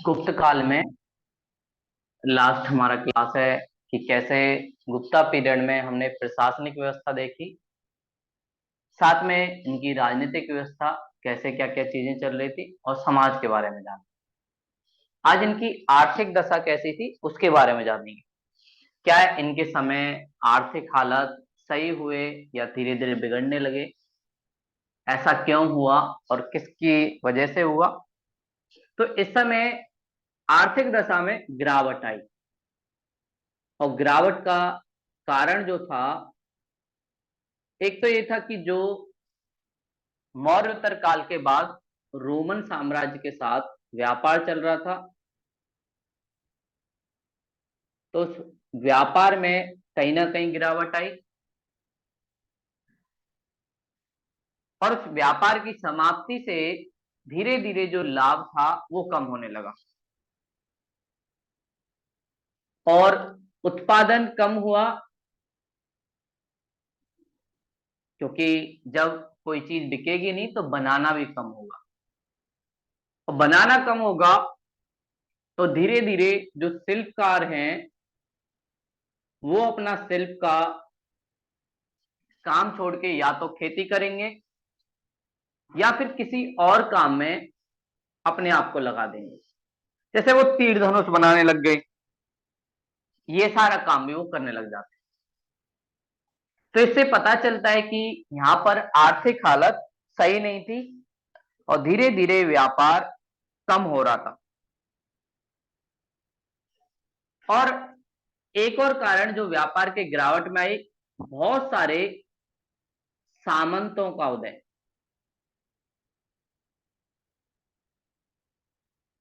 गुप्त काल में लास्ट हमारा क्लास है कि कैसे गुप्ता पीरियड में हमने प्रशासनिक व्यवस्था देखी। साथ में इनकी राजनीतिक व्यवस्था, कैसे क्या क्या चीजें चल रही थी और समाज के बारे में जाना। आज इनकी आर्थिक दशा कैसी थी उसके बारे में जानेंगे। क्या इनके समय आर्थिक हालत सही हुए या धीरे धीरे बिगड़ने लगे? ऐसा क्यों हुआ और किसकी वजह से हुआ? तो इस समय आर्थिक दशा में गिरावट आई और गिरावट का कारण जो था, एक तो ये था कि जो मौर्योत्तर काल के बाद रोमन साम्राज्य के साथ व्यापार चल रहा था, तो उस व्यापार में कहीं ना कहीं गिरावट आई और उस व्यापार की समाप्ति से धीरे धीरे जो लाभ था वो कम होने लगा और उत्पादन कम हुआ। क्योंकि जब कोई चीज बिकेगी नहीं तो बनाना भी कम होगा और बनाना कम होगा तो धीरे धीरे जो शिल्पकार हैं वो अपना शिल्प का काम छोड़ के या तो खेती करेंगे या फिर किसी और काम में अपने आप को लगा देंगे। जैसे वो तीर धनुष बनाने लग गए, ये सारा काम भी वो करने लग जाते हैं। तो इससे पता चलता है कि यहाँ पर आर्थिक हालत सही नहीं थी और धीरे धीरे व्यापार कम हो रहा था। और एक और कारण जो व्यापार के गिरावट में आई, बहुत सारे सामंतों का उदय।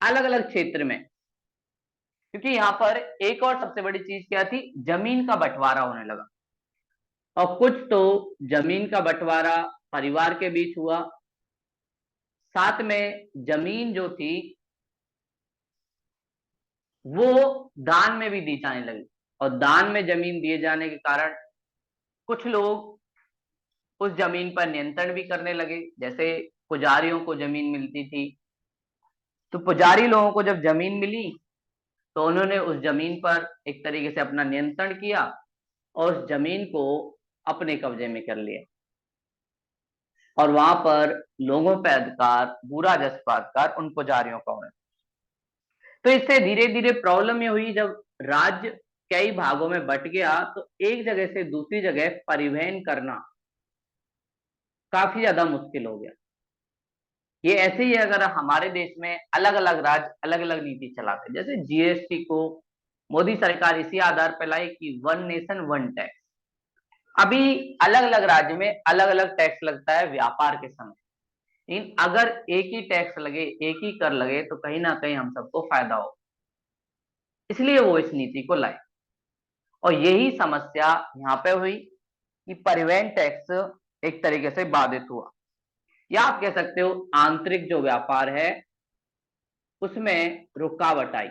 अलग अलग क्षेत्र में, क्योंकि यहाँ पर एक और सबसे बड़ी चीज क्या थी, जमीन का बंटवारा होने लगा। और कुछ तो जमीन का बंटवारा परिवार के बीच हुआ, साथ में जमीन जो थी वो दान में भी दी जाने लगी। और दान में जमीन दिए जाने के कारण कुछ लोग उस जमीन पर नियंत्रण भी करने लगे। जैसे पुजारियों को जमीन मिलती थी, तो पुजारी लोगों को जब जमीन मिली तो उन्होंने उस जमीन पर एक तरीके से अपना नियंत्रण किया और उस जमीन को अपने कब्जे में कर लिया और वहां पर लोगों पर अधिकार, बुरा जज्बा अधिकार उन पुजारियों का होना। तो इससे धीरे धीरे प्रॉब्लम ये हुई, जब राज्य कई भागों में बट गया तो एक जगह से दूसरी जगह परिवहन करना काफी ज्यादा मुश्किल हो गया। ये ऐसे ही है, अगर हमारे देश में अलग अलग राज्य अलग अलग नीति चलाते, जैसे जीएसटी को मोदी सरकार इसी आधार पर लाई कि वन नेशन वन टैक्स। अभी अलग अलग राज्य में अलग अलग टैक्स लगता है व्यापार के समय, लेकिन अगर एक ही टैक्स लगे, एक ही कर लगे तो कहीं ना कहीं हम सबको फायदा हो, इसलिए वो इस नीति को लाए। और यही समस्या यहाँ पे हुई कि परिवहन टैक्स एक तरीके से बाधित हुआ, या आप कह सकते हो आंतरिक जो व्यापार है उसमें रुकावट आई।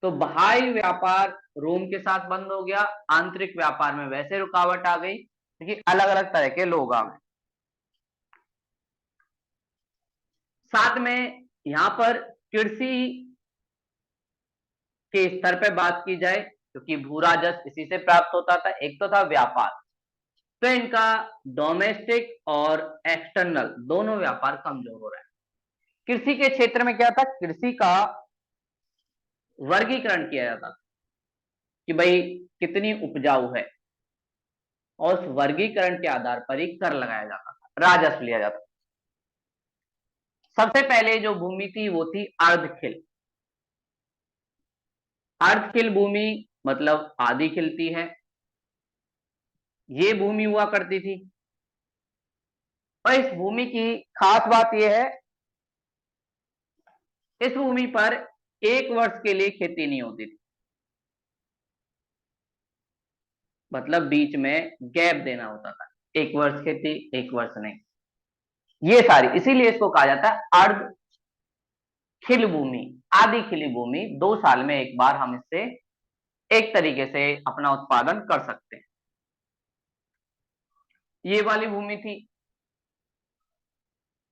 तो बाहरी व्यापार रोम के साथ बंद हो गया, आंतरिक व्यापार में वैसे रुकावट आ गई क्योंकि अलग अलग तरह के लोग आ गए। साथ में यहाँ पर कृषि के स्तर पे बात की जाए, क्योंकि भू राजस्व इसी से प्राप्त होता था। एक तो था व्यापार, तो इनका डोमेस्टिक और एक्सटर्नल दोनों व्यापार कमजोर हो रहा है। कृषि के क्षेत्र में क्या था, कृषि का वर्गीकरण किया जाता था कि भाई कितनी उपजाऊ है, और उस वर्गीकरण के आधार पर ही कर लगाया जाता था, राजस्व लिया जाता था। सबसे पहले जो भूमि थी वो थी अर्धखिल। अर्धखिल भूमि मतलब आधी खिलती है, ये भूमि हुआ करती थी। और इस भूमि की खास बात यह है, इस भूमि पर एक वर्ष के लिए खेती नहीं होती थी, मतलब बीच में गैप देना होता था, एक वर्ष खेती एक वर्ष नहीं। ये सारी, इसीलिए इसको कहा जाता है अर्ध खिल भूमि, आधी खिली भूमि। 2 साल में एक बार हम इससे एक तरीके से अपना उत्पादन कर सकते हैं। ये वाली भूमि थी,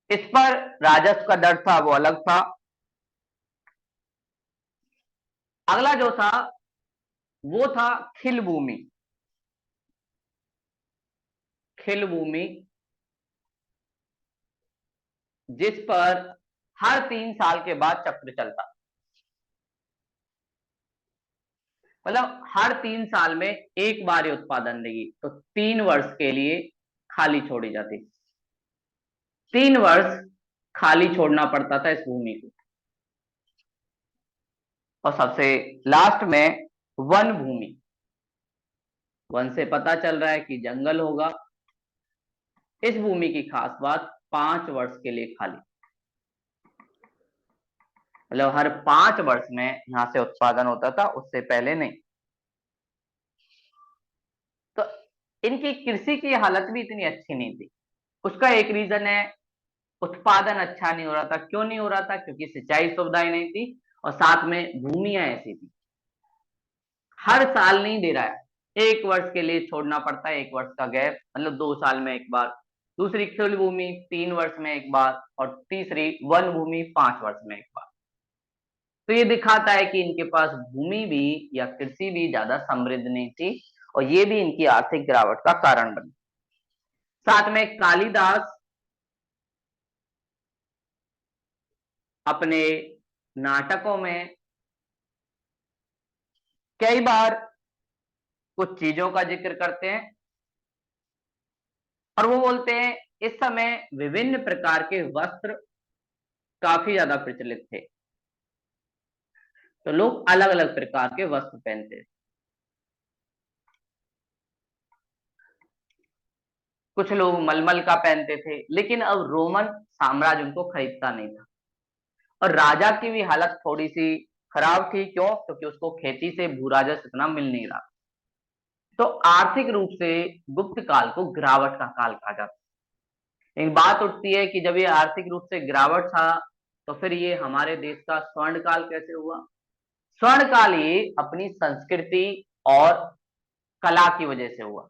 इस पर राजस्व का दर था वो अलग था। अगला जो था वो था खिल भूमि। खिल भूमि जिस पर हर 3 साल के बाद चक्र चलता, मतलब हर 3 साल में एक बार ये उत्पादन देगी, तो 3 वर्ष के लिए खाली छोड़ी जाती। 3 वर्ष खाली छोड़ना पड़ता था इस भूमि को। और सबसे लास्ट में वन भूमि। वन से पता चल रहा है कि जंगल होगा। इस भूमि की खास बात 5 वर्ष के लिए खाली, मतलब हर 5 वर्ष में यहां से उत्पादन होता था, उससे पहले नहीं। तो इनकी कृषि की हालत भी इतनी अच्छी नहीं थी। उसका एक रीजन है, उत्पादन अच्छा नहीं हो रहा था। क्यों नहीं हो रहा था? क्योंकि सिंचाई सुविधाएं नहीं थी और साथ में भूमियां ऐसी थी, हर साल नहीं दे रहा है, 1 वर्ष के लिए छोड़ना पड़ता है, 1 वर्ष का गैप, मतलब 2 साल में एक बार। दूसरी खेल भूमि 3 वर्ष में एक बार, और तीसरी वन भूमि 5 वर्ष में एक बार। तो ये दिखाता है कि इनके पास भूमि भी या कृषि भी ज्यादा समृद्ध नहीं थी, और ये भी इनकी आर्थिक गिरावट का कारण बनी। साथ में कालिदास अपने नाटकों में कई बार कुछ चीजों का जिक्र करते हैं, और वो बोलते हैं इस समय विभिन्न प्रकार के वस्त्र काफी ज्यादा प्रचलित थे, तो लोग अलग अलग प्रकार के वस्त्र पहनते थे। कुछ लोग मलमल का पहनते थे, लेकिन अब रोमन साम्राज्य उनको खरीदता नहीं था, और राजा की भी हालत थोड़ी सी खराब थी। क्यों? क्योंकि उसको खेती से भू राजस्व इतना मिल नहीं रहा। तो आर्थिक रूप से गुप्त काल को गिरावट का काल कहा जाता है। एक बात उठती है कि जब ये आर्थिक रूप से गिरावट था, तो फिर ये हमारे देश का स्वर्ण काल कैसे हुआ? स्वर्ण काल ये अपनी संस्कृति और कला की वजह से हुआ।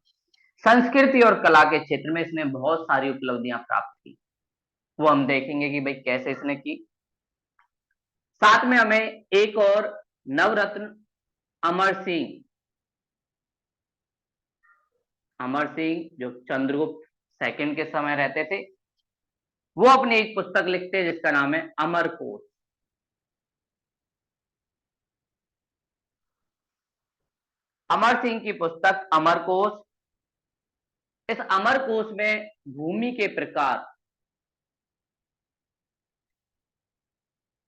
संस्कृति और कला के क्षेत्र में इसने बहुत सारी उपलब्धियां प्राप्त की, वो हम देखेंगे कि भाई कैसे इसने की। साथ में हमें एक और नवरत्न अमर सिंह, अमर सिंह जो चंद्रगुप्त सेकंड के समय रहते थे, वो अपनी एक पुस्तक लिखते हैं जिसका नाम है अमरकोश। अमर सिंह की पुस्तक अमरकोश, इस अमरकोश में भूमि के प्रकार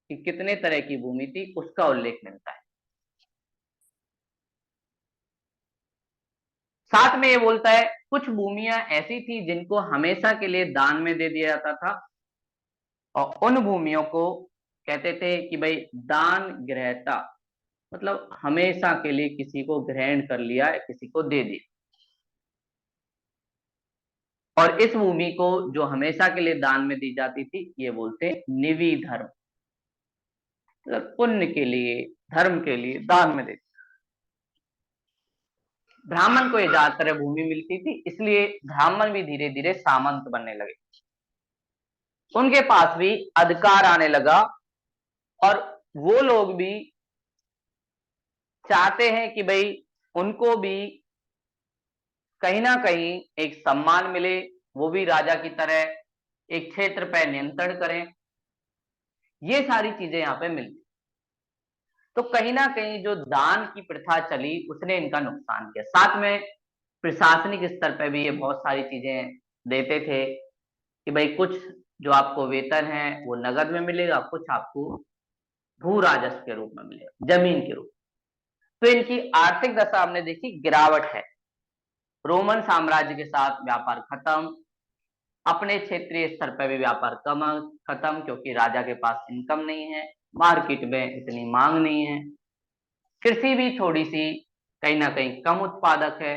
कि कितने तरह की भूमि थी उसका उल्लेख मिलता है। साथ में ये बोलता है कुछ भूमियां ऐसी थी जिनको हमेशा के लिए दान में दे दिया जाता था, और उन भूमियों को कहते थे कि भाई दान ग्रहता, मतलब हमेशा के लिए किसी को ग्रहण कर लिया, किसी को दे दिया। और इस भूमि को जो हमेशा के लिए दान में दी जाती थी, ये बोलते हैं निवी धर्म, मतलब पुण्य के लिए, धर्म के लिए दान में दे। ब्राह्मण को ये ज्यादातर भूमि मिलती थी, इसलिए ब्राह्मण भी धीरे धीरे सामंत बनने लगे, उनके पास भी अधिकार आने लगा, और वो लोग भी चाहते हैं कि भाई उनको भी कहीं ना कहीं एक सम्मान मिले, वो भी राजा की तरह एक क्षेत्र पर नियंत्रण करें। ये सारी चीजें यहाँ पे मिलती। तो कहीं ना कहीं जो दान की प्रथा चली उसने इनका नुकसान किया। साथ में प्रशासनिक स्तर पर भी ये बहुत सारी चीजें देते थे कि भाई कुछ जो आपको वेतन है वो नगद में मिलेगा, कुछ आपको भू राजस्व के रूप में मिलेगा, जमीन के रूप में। तो इनकी आर्थिक दशा हमने देखी गिरावट है। रोमन साम्राज्य के साथ व्यापार खत्म, अपने क्षेत्रीय स्तर पर भी व्यापार कम खत्म, क्योंकि राजा के पास इनकम नहीं है, मार्केट में इतनी मांग नहीं है। कृषि भी थोड़ी सी कहीं ना कहीं कम उत्पादक है,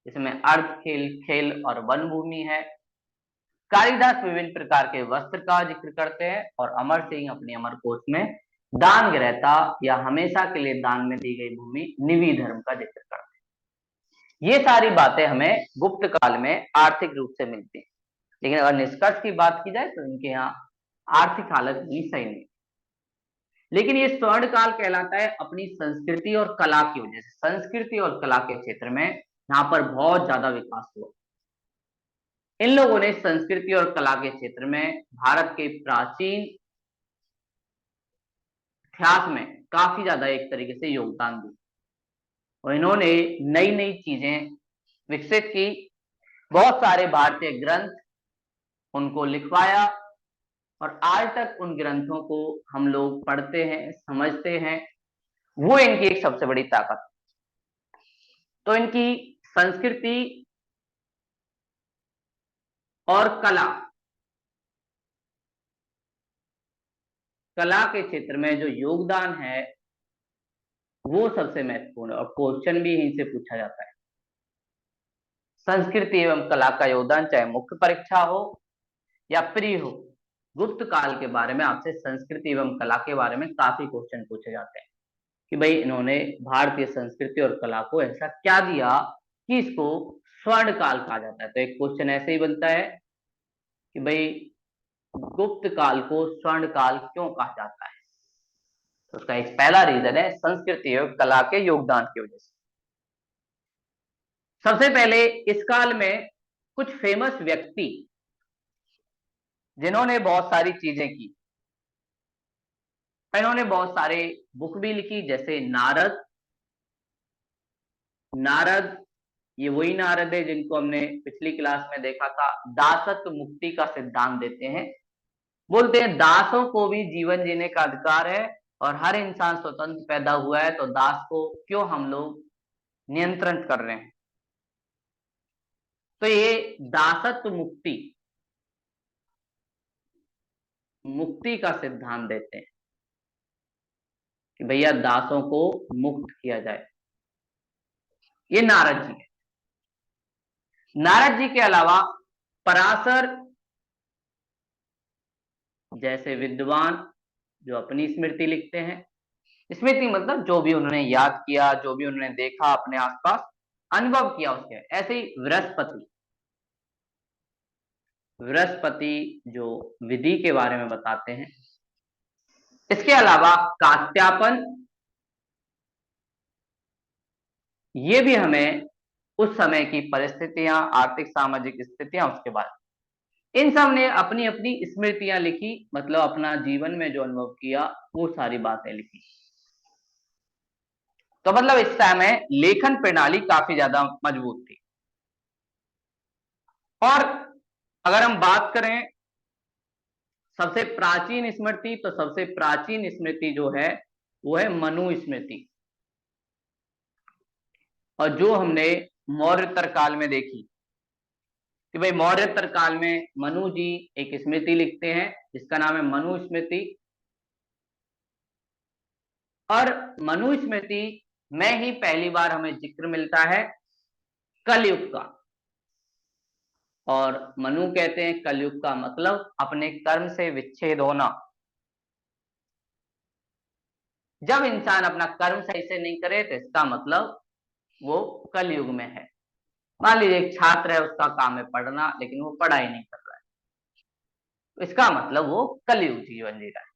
इसमें अर्ध खेल, खेल और वन भूमि है। कालिदास विभिन्न प्रकार के वस्त्र का जिक्र करते हैं, और अमर सिंह अपने अमरकोश में दान ग्रहता या हमेशा के लिए दान में दी गई भूमि निवी धर्म का जिक्र करते हैं। ये सारी बातें हमें गुप्त काल में आर्थिक रूप से मिलती हैं, लेकिन अगर निष्कर्ष की बात की जाए तो इनके यहाँ आर्थिक हालत भी सही नहीं। लेकिन ये स्वर्ण काल कहलाता है अपनी संस्कृति और कला की वजह से। संस्कृति और कला के क्षेत्र में यहाँ पर बहुत ज्यादा विकास हुआ। इन लोगों ने संस्कृति और कला के क्षेत्र में भारत के प्राचीन इतिहास में काफी ज्यादा एक तरीके से योगदान दिया और इन्होंने नई नई चीजें विकसित की। बहुत सारे भारतीय ग्रंथ उनको लिखवाया और आज तक उन ग्रंथों को हम लोग पढ़ते हैं, समझते हैं। वो इनकी एक सबसे बड़ी ताकत। तो इनकी संस्कृति और कला के क्षेत्र में जो योगदान है वो सबसे महत्वपूर्ण है और क्वेश्चन भी यहीं से पूछा जाता है। संस्कृति एवं कला का योगदान, चाहे मुख्य परीक्षा हो या प्री हो, गुप्त काल के बारे में आपसे संस्कृति एवं कला के बारे में काफी क्वेश्चन पूछे जाते हैं कि भाई इन्होंने भारतीय संस्कृति और कला को ऐसा क्या दिया कि इसको स्वर्ण काल कहा जाता है। तो एक क्वेश्चन ऐसे ही बनता है कि भाई गुप्त काल को स्वर्ण काल क्यों कहा जाता है। तो उसका एक पहला रीजन है संस्कृति और कला के योगदान की वजह से। सबसे पहले इस काल में कुछ फेमस व्यक्ति जिन्होंने बहुत सारी चीजें की, इन्होंने बहुत सारे बुक भी लिखी, जैसे नारद। ये वही नारद है जिनको हमने पिछली क्लास में देखा था, दासत्व मुक्ति का सिद्धांत देते हैं। बोलते हैं दासों को भी जीवन जीने का अधिकार है और हर इंसान स्वतंत्र पैदा हुआ है, तो दास को क्यों हम लोग नियंत्रण कर रहे हैं। तो ये दासत्व मुक्ति का सिद्धांत देते हैं कि भैया दासों को मुक्त किया जाए। ये नारद जी है। नारद जी के अलावा पराशर जैसे विद्वान जो अपनी स्मृति लिखते हैं। स्मृति मतलब जो भी उन्होंने याद किया, जो भी उन्होंने देखा, अपने आसपास अनुभव किया उसके। ऐसे ही बृहस्पति जो विधि के बारे में बताते हैं। इसके अलावा कात्यापन, ये भी हमें उस समय की परिस्थितियां, आर्थिक सामाजिक स्थितियां, उसके बाद इन सब ने अपनी अपनी स्मृतियां लिखी, मतलब अपना जीवन में जो अनुभव किया वो सारी बातें लिखी। तो मतलब इस समय लेखन प्रणाली काफी ज्यादा मजबूत थी। और अगर हम बात करें सबसे प्राचीन स्मृति, तो सबसे प्राचीन स्मृति जो है वो है मनुस्मृति, और जो हमने मौर्योत्तर काल में देखी कि भाई मौर्योत्तर काल में मनु जी एक स्मृति लिखते हैं जिसका नाम है मनुस्मृति। और मनुस्मृति में ही पहली बार हमें जिक्र मिलता है कलयुग का। और मनु कहते हैं कलयुग का मतलब अपने कर्म से विच्छेद होना। जब इंसान अपना कर्म सही से नहीं करे तो इसका मतलब वो कलयुग में है। मान लीजिए एक छात्र है, उसका काम है पढ़ना, लेकिन वो पढ़ाई नहीं कर रहा है, तो इसका मतलब वो कलयुग जीवन जी रहा है।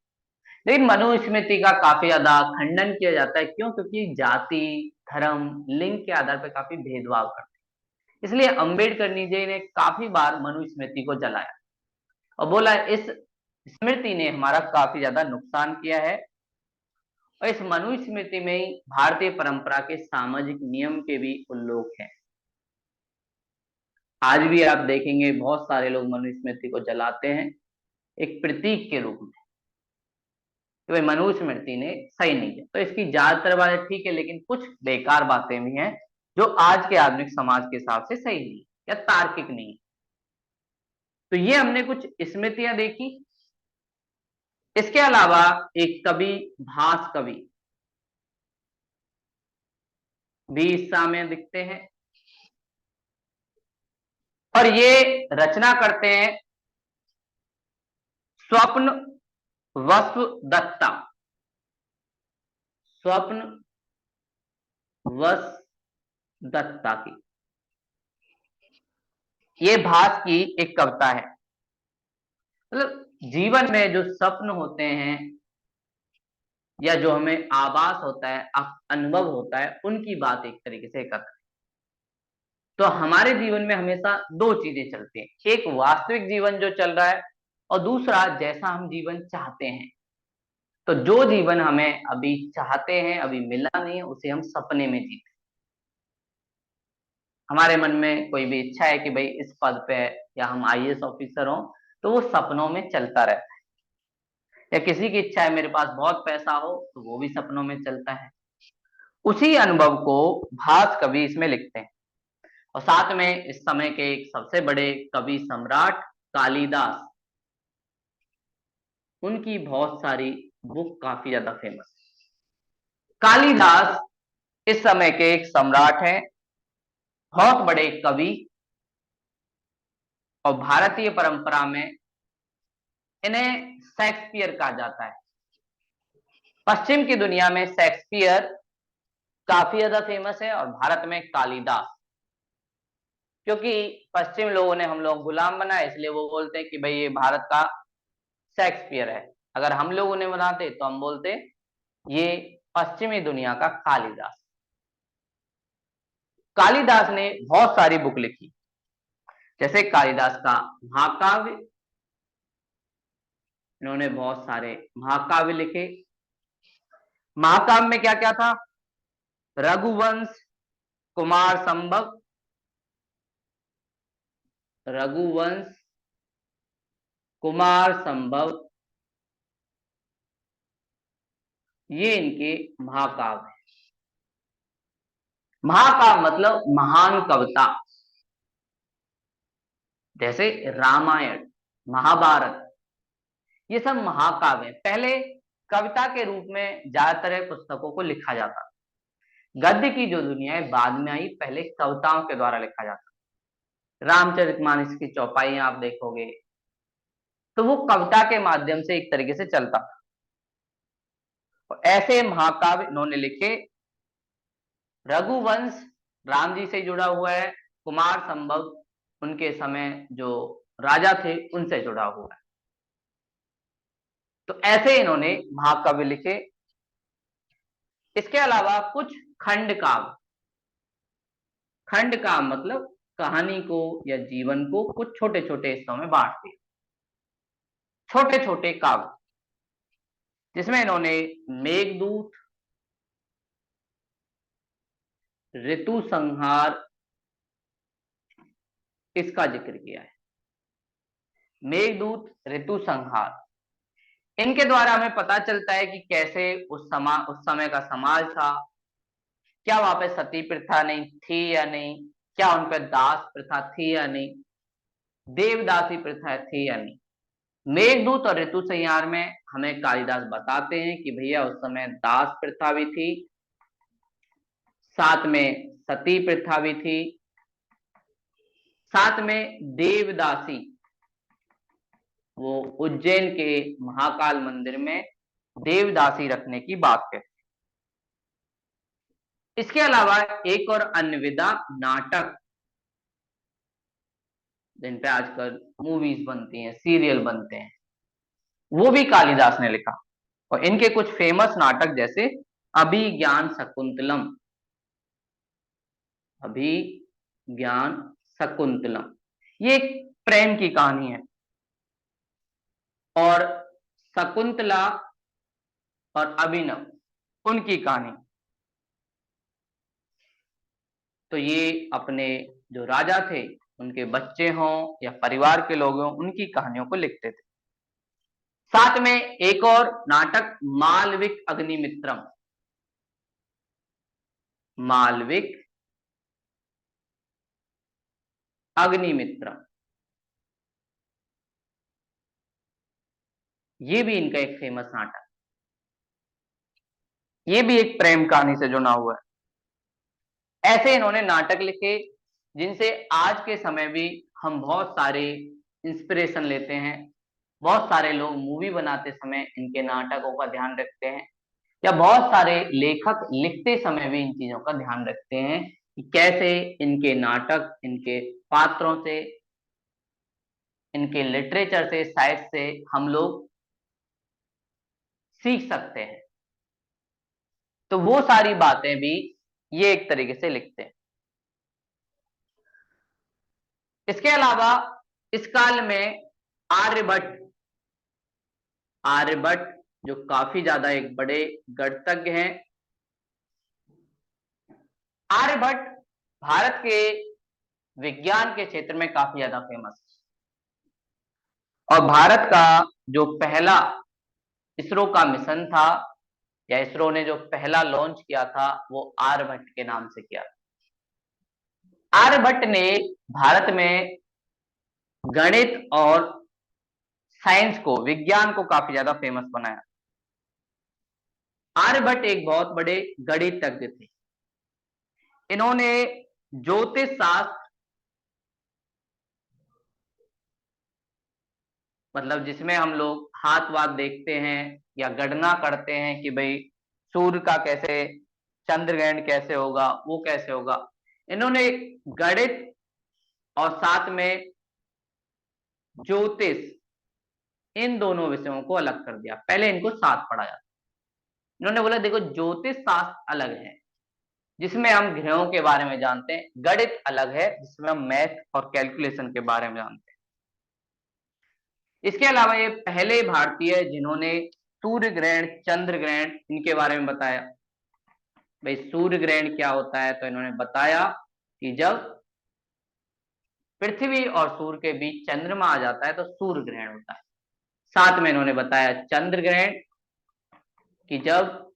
लेकिन मनुस्मृति का काफी ज्यादा खंडन किया जाता है। क्यों? क्योंकि जाति, धर्म, लिंग के आधार पर काफी भेदभाव करते हैं। इसलिए अंबेडकर जी ने काफी बार मनुस्मृति को जलाया और बोला इस स्मृति ने हमारा काफी ज्यादा नुकसान किया है। और इस मनुस्मृति में ही भारतीय परंपरा के सामाजिक नियम के भी उल्लेख हैं। आज भी आप देखेंगे बहुत सारे लोग मनुस्मृति को जलाते हैं एक प्रतीक के रूप में कि भाई मनुस्मृति ने सही नहीं किया। तो इसकी ज्यादातर बातें ठीक है, लेकिन कुछ बेकार बातें भी हैं जो आज के आधुनिक समाज के हिसाब से सही नहीं या तार्किक नहीं। तो ये हमने कुछ स्मृतियां देखी। इसके अलावा एक कवि, भास कवि भी इस में दिखते हैं और ये रचना करते हैं स्वप्न वस्व दत्ता। स्वप्न वस दत्ता की ये भास की एक कविता है। मतलब जीवन में जो स्वप्न होते हैं या जो हमें आभास होता है, अनुभव होता है, उनकी बात एक तरीके से करते हैं। तो हमारे जीवन में हमेशा दो चीजें चलती हैं, एक वास्तविक जीवन जो चल रहा है और दूसरा जैसा हम जीवन चाहते हैं। तो जो जीवन हमें अभी चाहते हैं, अभी मिला नहीं है, उसे हम सपने में जीते। हमारे मन में कोई भी इच्छा है कि भाई इस पद पे है या हम आईएएस ऑफिसर हों, तो वो सपनों में चलता रहता है। या किसी की इच्छा है मेरे पास बहुत पैसा हो, तो वो भी सपनों में चलता है। उसी अनुभव को भास कवि इसमें लिखते हैं। और साथ में इस समय के एक सबसे बड़े कवि सम्राट कालिदास, उनकी बहुत सारी बुक काफी ज्यादा फेमस है। कालिदास इस समय के एक सम्राट हैं, बहुत बड़े कवि, और भारतीय परंपरा में इन्हें शेक्सपियर कहा जाता है। पश्चिम की दुनिया में शेक्सपियर काफी ज्यादा फेमस है और भारत में कालिदास। क्योंकि पश्चिम लोगों ने हम लोग गुलाम बनाए, इसलिए वो बोलते हैं कि भाई ये भारत का शेक्सपियर है। अगर हम लोग उन्हें बनाते तो हम बोलते ये पश्चिमी दुनिया का कालिदास। कालिदास ने बहुत सारी बुक लिखी, जैसे कालिदास का महाकाव्य, इन्होंने बहुत सारे महाकाव्य लिखे। महाकाव्य में क्या क्या था? रघुवंश, कुमार संभव, रघुवंश, कुमार संभव, ये इनके महाकाव्य हैं। महाकाव्य मतलब महान कविता, जैसे रामायण, महाभारत, ये सब महाकाव्य हैं। पहले कविता के रूप में ज्यादातर पुस्तकों को लिखा जाता। गद्य की जो दुनिया है बाद में आई, पहले कविताओं के द्वारा लिखा जाता। रामचरितमानस की चौपाई आप देखोगे तो वो कविता के माध्यम से एक तरीके से चलता। ऐसे महाकाव्य इन्होंने लिखे। रघुवंश राम जी से जुड़ा हुआ है, कुमार संभव उनके समय जो राजा थे उनसे जुड़ा हुआ है। तो ऐसे इन्होंने महाकाव्य लिखे। इसके अलावा कुछ खंड काव्य, खंड काव्य मतलब कहानी को या जीवन को कुछ छोटे छोटे हिस्सों में बांट दिया, छोटे छोटे काव्य, जिसमें इन्होंने मेघदूत, ऋतु संहार, इसका जिक्र किया है। मेघदूत, ऋतु संहार, इनके द्वारा हमें पता चलता है कि कैसे उस समय का समाज था। क्या वहां पे सती प्रथा नहीं थी या नहीं, क्या उन पर दास प्रथा थी या नहीं, देवदासी प्रथा थी या नहीं। मेघदूत और ऋतु संहार में हमें कालिदास बताते हैं कि भैया उस समय दास प्रथा भी थी, साथ में सती प्रथा भी थी, साथ में देवदासी, वो उज्जैन के महाकाल मंदिर में देवदासी रखने की बात कहते। इसके अलावा एक और अन्यविदा नाटक, जिन पे आजकल मूवीज बनती हैं, सीरियल बनते हैं, वो भी कालिदास ने लिखा। और इनके कुछ फेमस नाटक जैसे अभिज्ञान शकुंतलम, अभिज्ञान शकुंतलम, ये एक प्रेम की कहानी है। और शकुंतला और अभिनव, उनकी कहानी। तो ये अपने जो राजा थे उनके बच्चे हों या परिवार के लोग हों, उनकी कहानियों को लिखते थे। साथ में एक और नाटक मालविक अग्निमित्रम, मालविक अग्निमित्रम, ये भी इनका एक फेमस नाटक, ये भी एक प्रेम कहानी से जुड़ा हुआ है। ऐसे इन्होंने नाटक लिखे जिनसे आज के समय भी हम बहुत सारे इंस्पिरेशन लेते हैं। बहुत सारे लोग मूवी बनाते समय इनके नाटकों का ध्यान रखते हैं, या बहुत सारे लेखक लिखते समय भी इन चीजों का ध्यान रखते हैं कि कैसे इनके नाटक, इनके पात्रों से, इनके लिटरेचर से, साहित्य से हम लोग सीख सकते हैं। तो वो सारी बातें भी ये एक तरीके से लिखते हैं। इसके अलावा इस काल में आर्यभट्ट, आर्यभट्ट जो काफी ज्यादा एक बड़े गणितज्ञ हैं। आर्यभट्ट भारत के विज्ञान के क्षेत्र में काफी ज्यादा फेमस है, और भारत का जो पहला इसरो का मिशन था, या इसरो ने जो पहला लॉन्च किया था, वो आर्यभट्ट के नाम से किया था। आर्यभट्ट ने भारत में गणित और साइंस को, विज्ञान को काफी ज्यादा फेमस बनाया। आर्यभट्ट एक बहुत बड़े गणितज्ञ थे। इन्होंने ज्योतिष शास्त्र, मतलब जिसमें हम लोग हाथ वाथ देखते हैं या गणना करते हैं कि भाई सूर्य का कैसे, चंद्र ग्रहण कैसे होगा, वो कैसे होगा, इन्होंने गणित और साथ में ज्योतिष, इन दोनों विषयों को अलग कर दिया। पहले इनको साथ पढ़ाया। इन्होंने बोला देखो ज्योतिष शास्त्र अलग है जिसमें हम ग्रहों के बारे में जानते हैं, गणित अलग है जिसमें हम मैथ और कैलकुलेशन के बारे में जानते हैं। इसके अलावा ये पहले भारतीय जिन्होंने सूर्य ग्रहण, चंद्र ग्रहण, इनके बारे में बताया। भाई सूर्य ग्रहण क्या होता है, तो इन्होंने बताया कि जब पृथ्वी और सूर्य के बीच चंद्रमा आ जाता है तो सूर्य ग्रहण होता है। साथ में इन्होंने बताया चंद्र ग्रहण, कि जब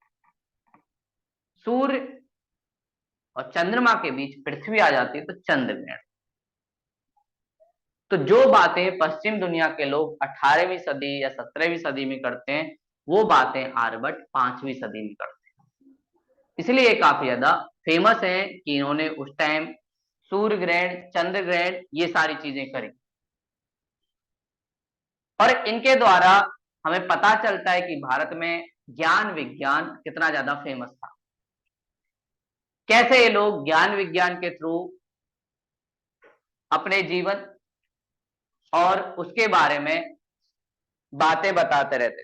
सूर्य और चंद्रमा के बीच पृथ्वी आ जाती है तो चंद्र ग्रहण। तो जो बातें पश्चिम दुनिया के लोग 18वीं सदी या 17वीं सदी में करते हैं, वो बातें आर्यभट्ट 5वीं सदी में करते हैं। इसलिए ये काफी ज्यादा फेमस है कि इन्होंने उस टाइम सूर्य ग्रहण, चंद्र ग्रहण, ये सारी चीजें करी। और इनके द्वारा हमें पता चलता है कि भारत में ज्ञान विज्ञान कितना ज्यादा फेमस था। कैसे ये लोग ज्ञान विज्ञान के थ्रू अपने जीवन और उसके बारे में बातें बताते रहते।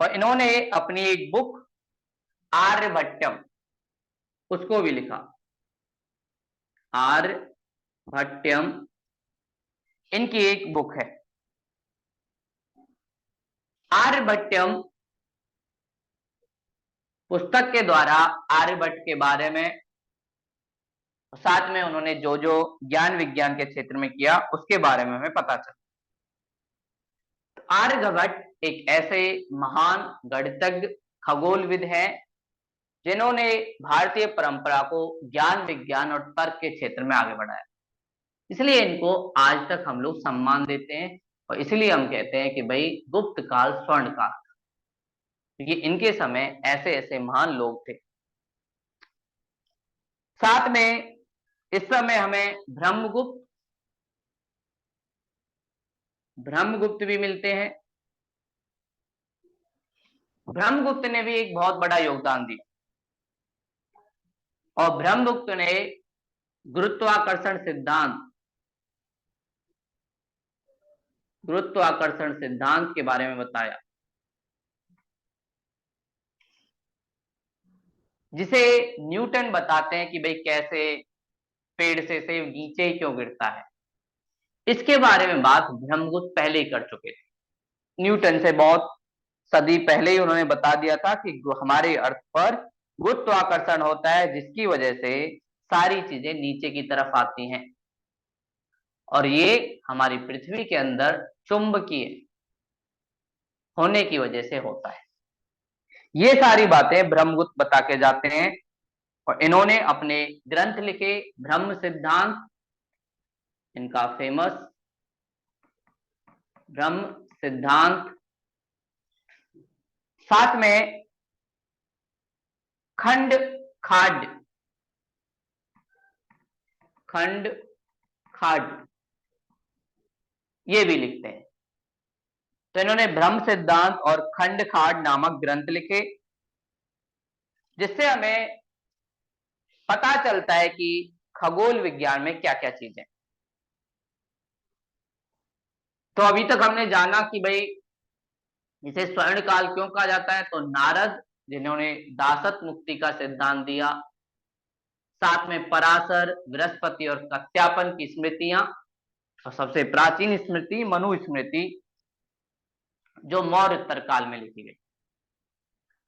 और इन्होंने अपनी एक बुक आर्यभट्टम, उसको भी लिखा। आर्यभट्टम इनकी एक बुक है। आर्यभट्टम पुस्तक के द्वारा आर्यभट्ट के बारे में, साथ में उन्होंने जो जो ज्ञान विज्ञान के क्षेत्र में किया उसके बारे में हमें पता चला। आर्यभट्ट एक ऐसे महान गणितज्ञ, खगोलविद हैं जिन्होंने भारतीय परंपरा को ज्ञान विज्ञान और तर्क के क्षेत्र में आगे बढ़ाया। इसलिए इनको आज तक हम लोग सम्मान देते हैं, और इसलिए हम कहते हैं कि भाई गुप्त काल स्वर्ण काल, क्योंकि इनके समय ऐसे ऐसे महान लोग थे। साथ में इस समय हमें ब्रह्मगुप्त भी मिलते हैं। ब्रह्मगुप्त ने भी एक बहुत बड़ा योगदान दिया, और ब्रह्मगुप्त ने गुरुत्वाकर्षण सिद्धांत के बारे में बताया, जिसे न्यूटन बताते हैं कि भाई कैसे पेड़ से सेब नीचे ही क्यों गिरता है। इसके बारे में बात ब्रह्मगुप्त पहले ही कर चुके थे। न्यूटन से बहुत सदी पहले ही उन्होंने बता दिया था कि हमारे अर्थ पर गुरुत्वाकर्षण होता है, जिसकी वजह से सारी चीजें नीचे की तरफ आती हैं, और ये हमारी पृथ्वी के अंदर चुंबकीय होने की वजह से होता है। ये सारी बातें ब्रह्मगुप्त बता के जाते हैं, और इन्होंने अपने ग्रंथ लिखे। ब्रह्म सिद्धांत इनका फेमस ब्रह्म सिद्धांत, साथ में खंड खाड, ये भी लिखते हैं। तो इन्होंने ब्रह्म सिद्धांत और खंड खाड नामक ग्रंथ लिखे, जिससे हमें पता चलता है कि खगोल विज्ञान में क्या क्या चीजें। तो अभी तक हमने जाना कि भाई इसे स्वर्ण काल क्यों कहा जाता है? तो नारद जिन्होंने दासत मुक्ति का सिद्धांत दिया, साथ में पराशर, बृहस्पति और कत्यापन की स्मृतियां, और सबसे प्राचीन स्मृति मनु स्मृति जो मौर्य उत्तर काल में लिखी गई।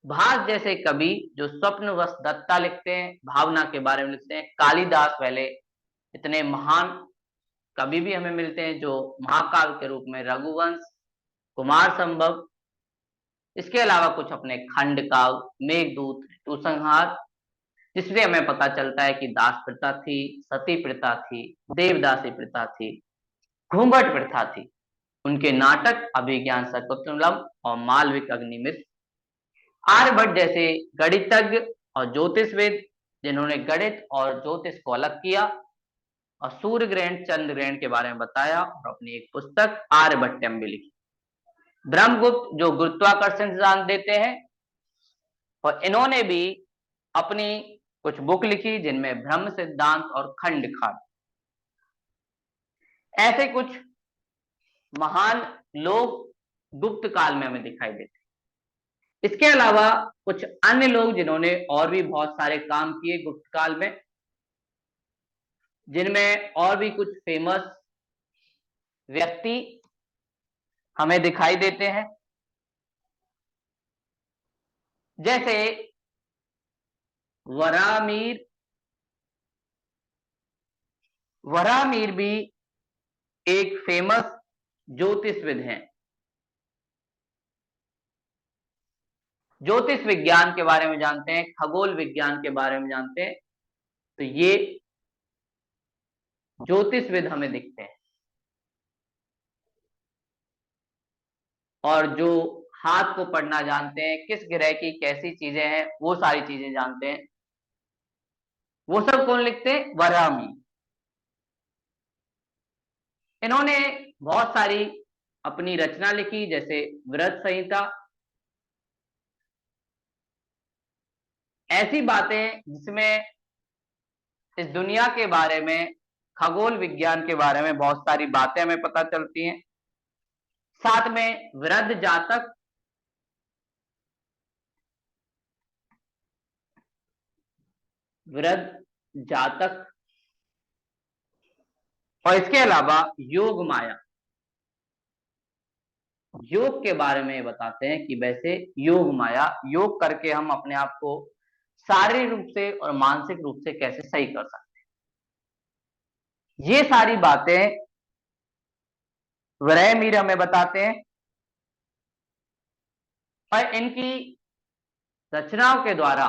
भास जैसे कवि जो स्वप्नवश दत्ता लिखते हैं, भावना के बारे में लिखते हैं। कालिदास पहले इतने महान कवि भी हमें मिलते हैं जो महाकाव्य के रूप में रघुवंश, कुमार संभव, इसके अलावा कुछ अपने खंड काव्य, मेघदूत, ऋतुसंहार, जिससे हमें पता चलता है कि दास प्रथा थी, सती प्रथा थी, देवदासी प्रथा थी, घूंघट प्रथा थी। उनके नाटक अभिज्ञान शकुंतलम और मालविक अग्निमित्र। आर्यभट्ट जैसे गणितज्ञ और ज्योतिषविद जिन्होंने गणित और ज्योतिष को अलग किया और सूर्य ग्रहण, चंद्र ग्रहण के बारे में बताया और अपनी एक पुस्तक आर्यभट्टम भी लिखी। ब्रह्मगुप्त जो गुरुत्वाकर्षण सिद्धांत देते हैं, और इन्होंने भी अपनी कुछ बुक लिखी जिनमें ब्रह्म सिद्धांत और खंड खाट। ऐसे कुछ महान लोग गुप्त काल में हमें दिखाई देते। इसके अलावा कुछ अन्य लोग जिन्होंने और भी बहुत सारे काम किए गुप्त काल में, जिनमें और भी कुछ फेमस व्यक्ति हमें दिखाई देते हैं, जैसे वरामीर। वरामीर भी एक फेमस ज्योतिषविद हैं। ज्योतिष विज्ञान के बारे में जानते हैं, खगोल विज्ञान के बारे में जानते हैं, तो ये ज्योतिषविद हमें दिखते हैं। और जो हाथ को पढ़ना जानते हैं, किस ग्रह की कैसी चीजें हैं, वो सारी चीजें जानते हैं, वो सब कौन लिखते हैं? वरामी। इन्होंने बहुत सारी अपनी रचना लिखी, जैसे वृहत संहिता। ऐसी बातें जिसमें इस दुनिया के बारे में, खगोल विज्ञान के बारे में बहुत सारी बातें हमें पता चलती हैं। साथ में वृहद जातक, वृहद जातक, और इसके अलावा योग माया। योग के बारे में बताते हैं कि वैसे योग माया, योग करके हम अपने आप को शारीरिक रूप से और मानसिक रूप से कैसे सही कर सकते हैं। ये सारी बातें वरहमीर हमें बताते हैं। और इनकी रचनाओं के द्वारा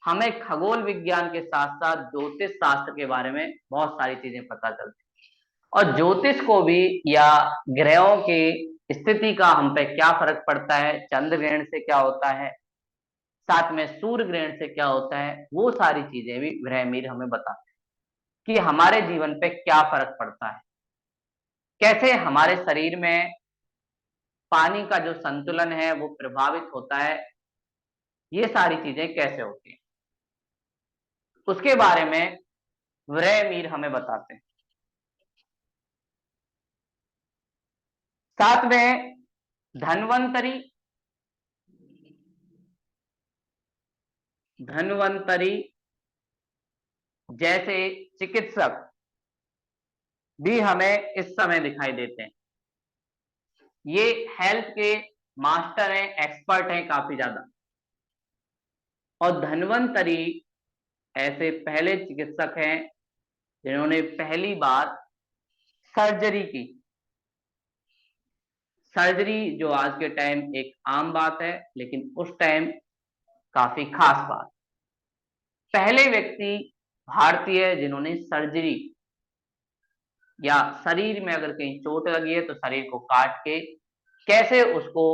हमें खगोल विज्ञान के साथ साथ ज्योतिष शास्त्र के बारे में बहुत सारी चीजें पता चलती हैं। और ज्योतिष को भी, या ग्रहों की स्थिति का हम पे क्या फर्क पड़ता है, चंद्र ग्रहण से क्या होता है, साथ में सूर्य ग्रहण से क्या होता है, वो सारी चीजें भी वरहमीर हमें बताते हैं कि हमारे जीवन पे क्या फर्क पड़ता है, कैसे हमारे शरीर में पानी का जो संतुलन है वो प्रभावित होता है, ये सारी चीजें कैसे होती हैं, उसके बारे में वरहमीर हमें बताते हैं। साथ में धन्वंतरी, धन्वंतरी जैसे चिकित्सक भी हमें इस समय दिखाई देते हैं। ये हेल्थ के मास्टर हैं, एक्सपर्ट हैं काफी ज्यादा। और धन्वंतरी ऐसे पहले चिकित्सक हैं जिन्होंने पहली बार सर्जरी की। सर्जरी जो आज के टाइम एक आम बात है, लेकिन उस टाइम काफी खास बात। पहले व्यक्ति भारतीय जिन्होंने सर्जरी, या शरीर में अगर कहीं चोट लगी है तो शरीर को काट के कैसे उसको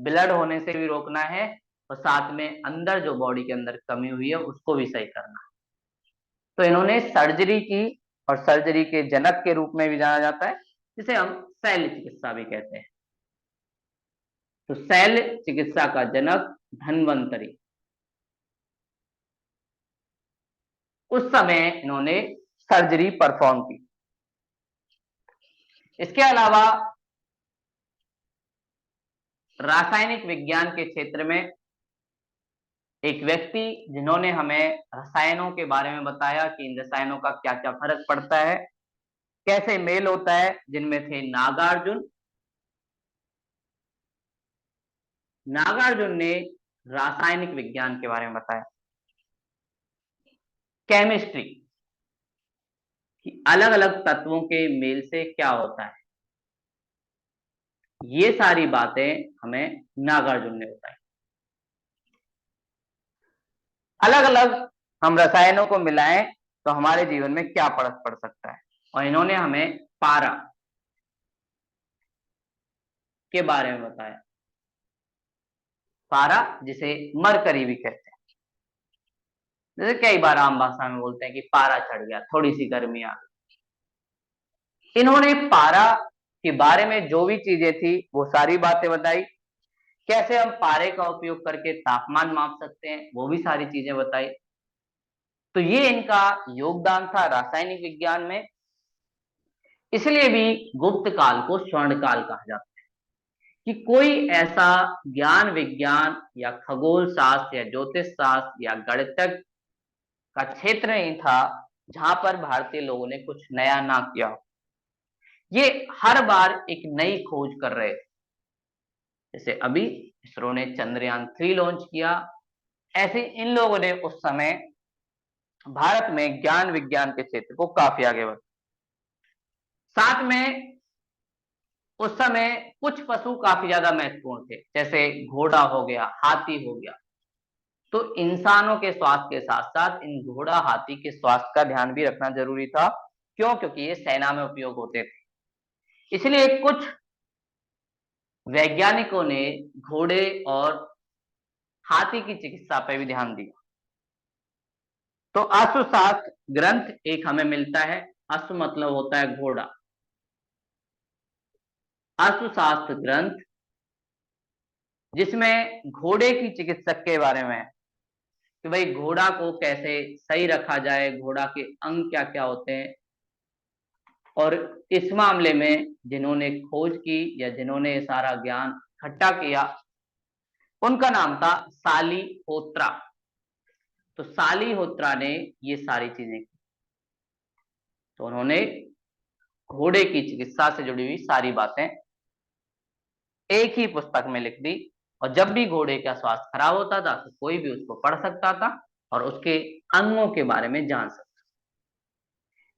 ब्लड होने से भी रोकना है, और साथ में अंदर जो बॉडी के अंदर कमी हुई है उसको भी सही करना है। तो इन्होंने सर्जरी की, और सर्जरी के जनक के रूप में भी जाना जाता है, जिसे हम शल्य चिकित्सा भी कहते हैं। तो शल्य चिकित्सा का जनक धन्वंतरी। उस समय इन्होंने सर्जरी परफॉर्म की। इसके अलावा रासायनिक विज्ञान के क्षेत्र में एक व्यक्ति जिन्होंने हमें रसायनों के बारे में बताया कि इन रसायनों का क्या क्या फर्क पड़ता है, कैसे मेल होता है, जिनमें थे नागार्जुन। नागार्जुन ने रासायनिक विज्ञान के बारे में बताया, केमिस्ट्री कि अलग अलग तत्वों के मेल से क्या होता है, ये सारी बातें हमें नागार्जुन ने बताई। अलग अलग हम रसायनों को मिलाएं तो हमारे जीवन में क्या फर्क पड़ सकता है, और इन्होंने हमें पारा के बारे में बताया। पारा जिसे मरकरी भी कहते हैं, जैसे कई बार आम भाषा में बोलते हैं कि पारा चढ़ गया, थोड़ी सी गर्मी आ गई। इन्होंने पारा के बारे में जो भी चीजें थी वो सारी बातें बताई। कैसे हम पारे का उपयोग करके तापमान माप सकते हैं वो भी सारी चीजें बताई। तो ये इनका योगदान था रासायनिक विज्ञान में। इसलिए भी गुप्त काल को स्वर्ण काल कहा जाता है कि कोई ऐसा ज्ञान विज्ञान या खगोल शास्त्र या ज्योतिष शास्त्र या गणितज्ञ का क्षेत्र नहीं था जहां पर भारतीय लोगों ने कुछ नया ना किया। ये हर बार एक नई खोज कर रहे थे। जैसे अभी इसरो ने चंद्रयान 3 लॉन्च किया, ऐसे इन लोगों ने उस समय भारत में ज्ञान विज्ञान के क्षेत्र को काफी आगे बढ़ा। साथ में उस समय कुछ पशु काफी ज्यादा महत्वपूर्ण थे, जैसे घोड़ा हो गया, हाथी हो गया। तो इंसानों के स्वास्थ्य के साथ साथ इन घोड़ा हाथी के स्वास्थ्य का ध्यान भी रखना जरूरी था। क्यों? क्योंकि ये सेना में उपयोग होते थे। इसलिए कुछ वैज्ञानिकों ने घोड़े और हाथी की चिकित्सा पर भी ध्यान दिया। तो अश्वशास्त्र ग्रंथ एक हमें मिलता है। अश्व मतलब होता है घोड़ा। अश्वशास्त्र ग्रंथ जिसमें घोड़े की चिकित्सक के बारे में है कि भाई घोड़ा को कैसे सही रखा जाए, घोड़ा के अंग क्या क्या होते हैं। और इस मामले में जिन्होंने खोज की या जिन्होंने ये सारा ज्ञान इकट्ठा किया उनका नाम था सालीहोत्रा। तो सालीहोत्रा ने ये सारी चीजें की। तो उन्होंने घोड़े की चिकित्सा से जुड़ी हुई सारी बातें एक ही पुस्तक में लिख दी, और जब भी घोड़े का स्वास्थ्य खराब होता था तो कोई भी उसको पढ़ सकता था और उसके अंगों के बारे में जान सकता।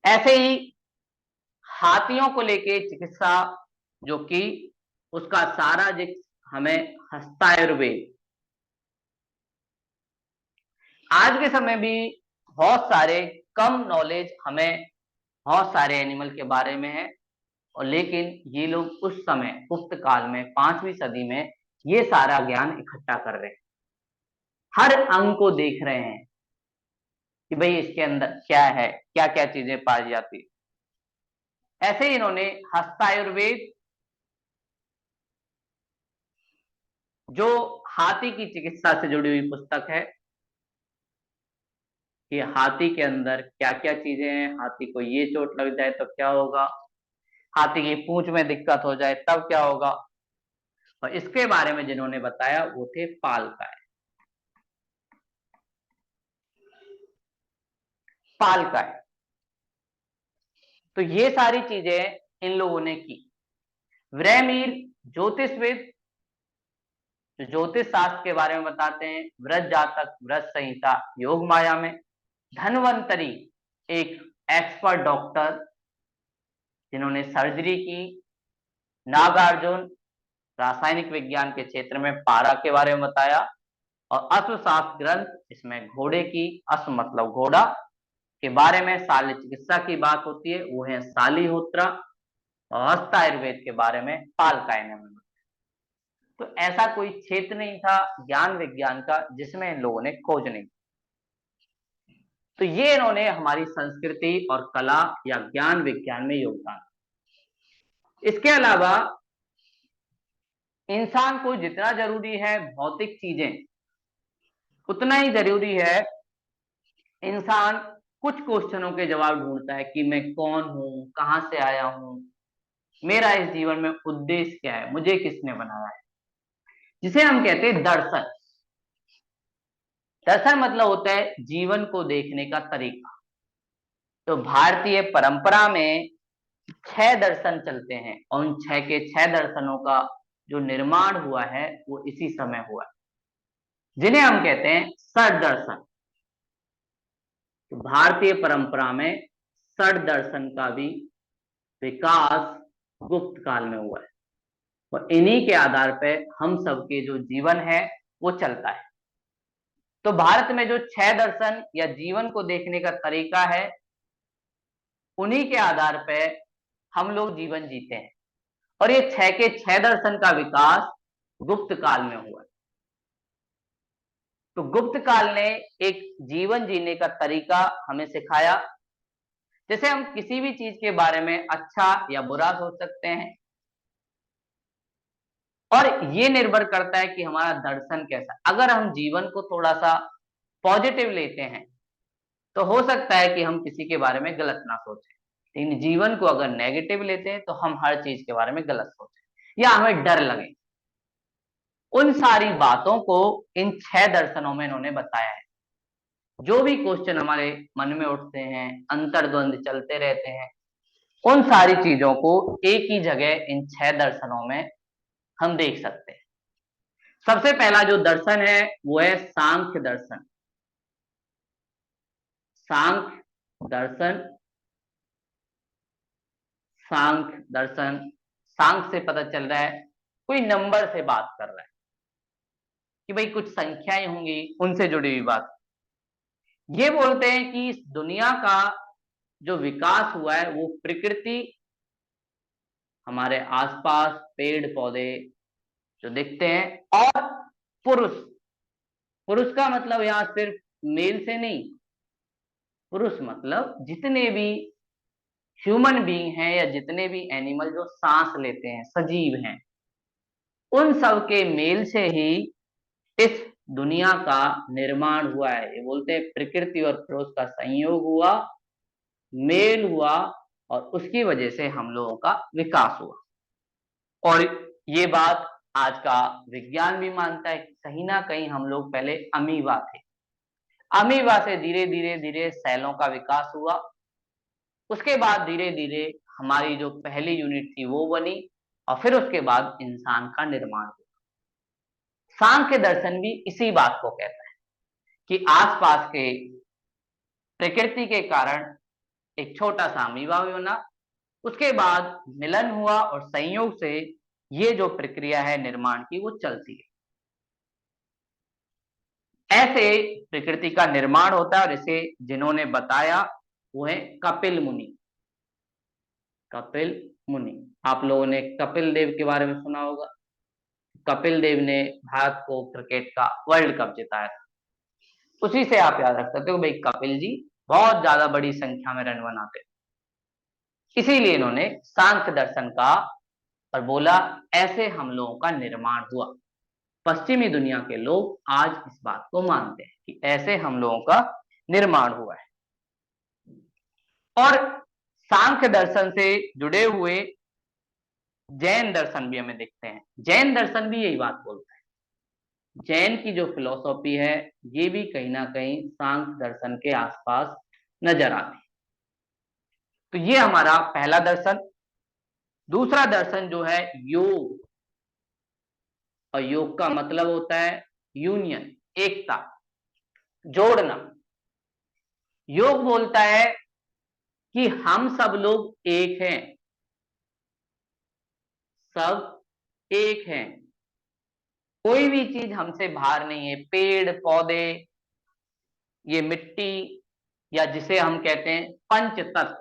ऐसे ही हाथियों को लेके चिकित्सा जो कि उसका सारा जिक्र हमें हस्तायुर्वेद। आज के समय भी बहुत सारे कम नॉलेज हमें बहुत सारे एनिमल के बारे में है, और लेकिन ये लोग उस समय गुप्त काल में 5वीं सदी में ये सारा ज्ञान इकट्ठा कर रहे हैं। हर अंग को देख रहे हैं कि भाई इसके अंदर क्या है, क्या क्या चीजें पाई जाती है। ऐसे ही इन्होंने हस्तायुर्वेद जो हाथी की चिकित्सा से जुड़ी हुई पुस्तक है कि हाथी के अंदर क्या क्या चीजें हैं, हाथी को ये चोट लग जाए तो क्या होगा, हाथी की पूंछ में दिक्कत हो जाए तब क्या होगा, और इसके बारे में जिन्होंने बताया वो थे पालकाय। पालकाय। तो ये सारी चीजें इन लोगों ने की। व्रहमीर ज्योतिषविद जो ज्योतिष शास्त्र के बारे में बताते हैं, व्रत जातक, व्रत संहिता, योग माया में। धन्वंतरी एक एक्सपर्ट डॉक्टर जिन्होंने सर्जरी की। नागार्जुन रासायनिक विज्ञान के क्षेत्र में पारा के बारे में बताया। और अश्वशास्त्र ग्रंथ इसमें घोड़े की, अश्व मतलब घोड़ा के बारे में शल्य चिकित्सा की बात होती है, वो है सालीहोत्रा। और हस्तायुर्वेद के बारे में पालकाय ने। तो ऐसा कोई क्षेत्र नहीं था ज्ञान विज्ञान का जिसमें इन लोगों ने खोज नहीं। तो ये इन्होंने हमारी संस्कृति और कला या ज्ञान विज्ञान में योगदान। इसके अलावा इंसान को जितना जरूरी है भौतिक चीजें, उतना ही जरूरी है इंसान कुछ क्वेश्चनों के जवाब ढूंढता है कि मैं कौन हूं, कहां से आया हूं, मेरा इस जीवन में उद्देश्य क्या है, मुझे किसने बनाया है। जिसे हम कहते हैं दर्शन। दर्शन मतलब होता है जीवन को देखने का तरीका। तो भारतीय परंपरा में 6 दर्शन चलते हैं और उन 6 के 6 दर्शनों का जो निर्माण हुआ है वो इसी समय हुआ है, जिन्हें हम कहते हैं षड दर्शन। तो भारतीय परंपरा में षड दर्शन का भी विकास गुप्त काल में हुआ है और इन्हीं के आधार पर हम सबके जो जीवन है वो चलता है। तो भारत में जो 6 दर्शन या जीवन को देखने का तरीका है, उन्हीं के आधार पर हम लोग जीवन जीते हैं और ये 6 के 6 दर्शन का विकास गुप्त काल में हुआ है। तो गुप्त काल ने एक जीवन जीने का तरीका हमें सिखाया। जैसे हम किसी भी चीज के बारे में अच्छा या बुरा सोच सकते हैं और ये निर्भर करता है कि हमारा दर्शन कैसा। अगर हम जीवन को थोड़ा सा पॉजिटिव लेते हैं तो हो सकता है कि हम किसी के बारे में गलत ना सोचें, लेकिन जीवन को अगर नेगेटिव लेते हैं तो हम हर चीज के बारे में गलत सोचें या हमें डर लगे। उन सारी बातों को इन 6 दर्शनों में इन्होंने बताया है। जो भी क्वेश्चन हमारे मन में उठते हैं, अंतर्द्वंद चलते रहते हैं, उन सारी चीजों को एक ही जगह इन 6 दर्शनों में हम देख सकते हैं। सबसे पहला जो दर्शन है वो है सांख्य दर्शन। सांख्य दर्शन, सांख्य दर्शन, सांख्य से पता चल रहा है कोई नंबर से बात कर रहा है कि भाई कुछ संख्याएं होंगी उनसे जुड़ी हुई बात। ये बोलते हैं कि इस दुनिया का जो विकास हुआ है वो प्रकृति, हमारे आसपास पेड़ पौधे जो दिखते हैं, और पुरुष। पुरुष का मतलब यहां सिर्फ मेल से नहीं, पुरुष मतलब जितने भी ह्यूमन बीइंग हैं या जितने भी एनिमल जो सांस लेते हैं, सजीव हैं, उन सब के मेल से ही इस दुनिया का निर्माण हुआ है। ये बोलते हैं प्रकृति और पुरुष का संयोग हुआ, मेल हुआ और उसकी वजह से हम लोगों का विकास हुआ। और ये बात आज का विज्ञान भी मानता है कि कहीं ना कहीं हम लोग पहले अमीबा थे। अमीबा से धीरे धीरे धीरे सेलों का विकास हुआ, उसके बाद धीरे धीरे हमारी जो पहली यूनिट थी वो बनी और फिर उसके बाद इंसान का निर्माण हुआ। सांख्य दर्शन भी इसी बात को कहता है कि आसपास के प्रकृति के कारण एक छोटा सा अमीबा भी बना, उसके बाद मिलन हुआ और संयोग से ये जो प्रक्रिया है निर्माण की वो चलती है। ऐसे प्रकृति का निर्माण होता है और इसे जिन्होंने बताया वो है कपिल मुनि। कपिल मुनि, आप लोगों ने कपिल देव के बारे में सुना होगा। कपिल देव ने भारत को क्रिकेट का वर्ल्ड कप जिताया था। उसी से आप याद रख सकते हो भाई कपिल जी बहुत ज्यादा बड़ी संख्या में रन बनाते, इसीलिए इन्होंने सांख्य दर्शन का और बोला ऐसे हम लोगों का निर्माण हुआ। पश्चिमी दुनिया के लोग आज इस बात को मानते हैं कि ऐसे हम लोगों का निर्माण हुआ है। और सांख्य दर्शन से जुड़े हुए जैन दर्शन भी हमें दिखते हैं। जैन दर्शन भी यही बात बोलता है। जैन की जो फिलॉसफी है ये भी कहीं ना कहीं सांख्य दर्शन के आसपास नजर आती है। तो ये हमारा पहला दर्शन। दूसरा दर्शन जो है योग, और योग का मतलब होता है यूनियन, एकता, जोड़ना। योग बोलता है कि हम सब लोग एक हैं, सब एक हैं, कोई भी चीज हमसे बाहर नहीं है। पेड़ पौधे, ये मिट्टी, या जिसे हम कहते हैं पंच तत्व,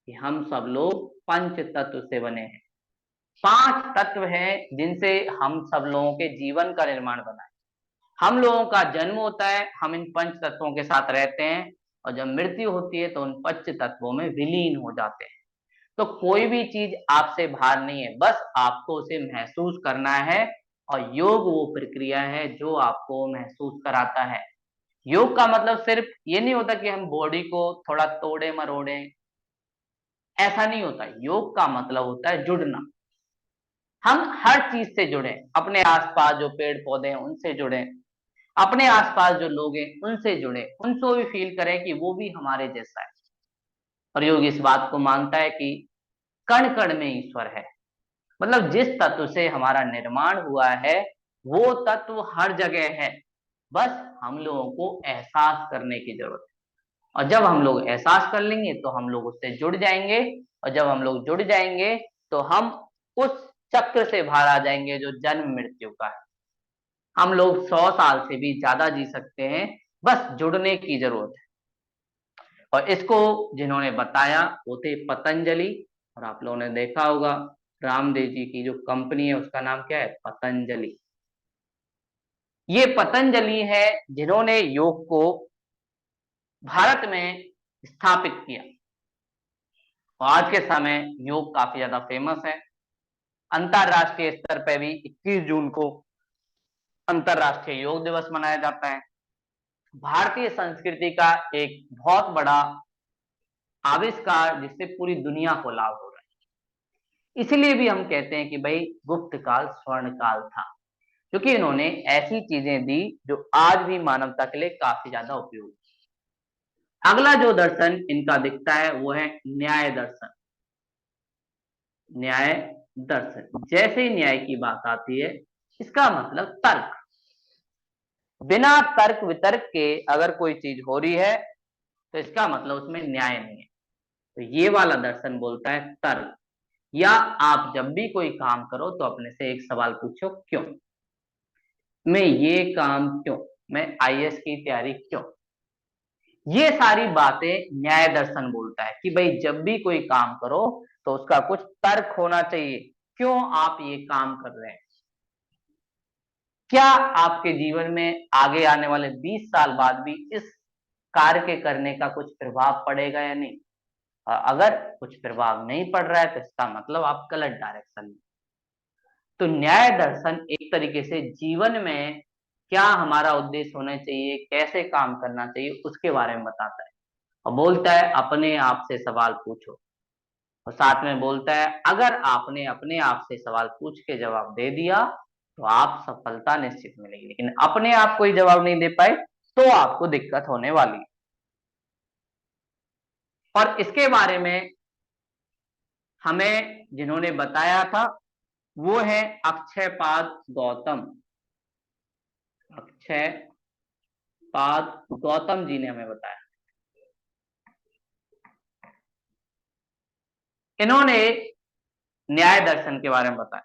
कि हम सब लोग पंच तत्व से बने हैं। 5 तत्व हैं जिनसे हम सब लोगों के जीवन का निर्माण बना है। हम लोगों का जन्म होता है, हम इन पंच तत्वों के साथ रहते हैं और जब मृत्यु होती है तो उन पंच तत्वों में विलीन हो जाते हैं। तो कोई भी चीज आपसे बाहर नहीं है, बस आपको उसे महसूस करना है और योग वो प्रक्रिया है जो आपको महसूस कराता है। योग का मतलब सिर्फ ये नहीं होता कि हम बॉडी को थोड़ा तोड़े मरोड़े, ऐसा नहीं होता। योग का मतलब होता है जुड़ना। हम हर चीज से जुड़े, अपने आसपास जो पेड़ पौधे हैं उनसे जुड़े, अपने आसपास जो लोग हैं उनसे जुड़े, उनको भी फील करें कि वो भी हमारे जैसा है। और योग इस बात को मानता है कि कण कण में ईश्वर है। मतलब जिस तत्व से हमारा निर्माण हुआ है वो तत्व हर जगह है, बस हम लोगों को एहसास करने की जरूरत है। और जब हम लोग एहसास कर लेंगे तो हम लोग उससे जुड़ जाएंगे, और जब हम लोग जुड़ जाएंगे तो हम उस चक्र से बाहर आ जाएंगे जो जन्म मृत्यु का है। हम लोग 100 साल से भी ज्यादा जी सकते हैं, बस जुड़ने की जरूरत है। और इसको जिन्होंने बताया वो थे पतंजलि। और आप लोगों ने देखा होगा रामदेव जी की जो कंपनी है उसका नाम क्या है, पतंजलि। ये पतंजलि है जिन्होंने योग को भारत में स्थापित किया। और आज के समय योग काफी ज्यादा फेमस है। अंतरराष्ट्रीय स्तर पर भी 21 जून को अंतरराष्ट्रीय योग दिवस मनाया जाता है। भारतीय संस्कृति का एक बहुत बड़ा आविष्कार जिससे पूरी दुनिया को लाभ हो रहा है। इसलिए भी हम कहते हैं कि भाई गुप्त काल स्वर्ण काल था, क्योंकि इन्होंने ऐसी चीजें दी जो आज भी मानवता के लिए काफी ज्यादा उपयोगी। अगला जो दर्शन इनका दिखता है वो है न्याय दर्शन। न्याय दर्शन, जैसे ही न्याय की बात आती है इसका मतलब तर्क। बिना तर्क वितर्क के अगर कोई चीज हो रही है तो इसका मतलब उसमें न्याय नहीं है। तो ये वाला दर्शन बोलता है तर्क। या आप जब भी कोई काम करो तो अपने से एक सवाल पूछो, क्यों मैं ये काम, क्यों मैं आईएएस की तैयारी, क्यों। ये सारी बातें न्याय दर्शन बोलता है कि भाई जब भी कोई काम करो तो उसका कुछ तर्क होना चाहिए, क्यों आप ये काम कर रहे हैं। क्या आपके जीवन में आगे आने वाले 20 साल बाद भी इस कार्य के करने का कुछ प्रभाव पड़ेगा या नहीं। और अगर कुछ प्रभाव नहीं पड़ रहा है तो इसका मतलब आप गलत डायरेक्शन में। तो न्याय दर्शन एक तरीके से जीवन में क्या हमारा उद्देश्य होना चाहिए, कैसे काम करना चाहिए उसके बारे में बताता है। और बोलता है अपने आप से सवाल पूछो। और साथ में बोलता है अगर आपने अपने आप से सवाल पूछ के जवाब दे दिया तो आप सफलता निश्चित मिलेगी, लेकिन अपने आप कोई जवाब नहीं दे पाए तो आपको दिक्कत होने वाली है। और इसके बारे में हमें जिन्होंने बताया था वो है अक्षयपाद गौतम। अक्षयपाद गौतम जी ने हमें बताया। इन्होंने न्याय दर्शन के बारे में बताया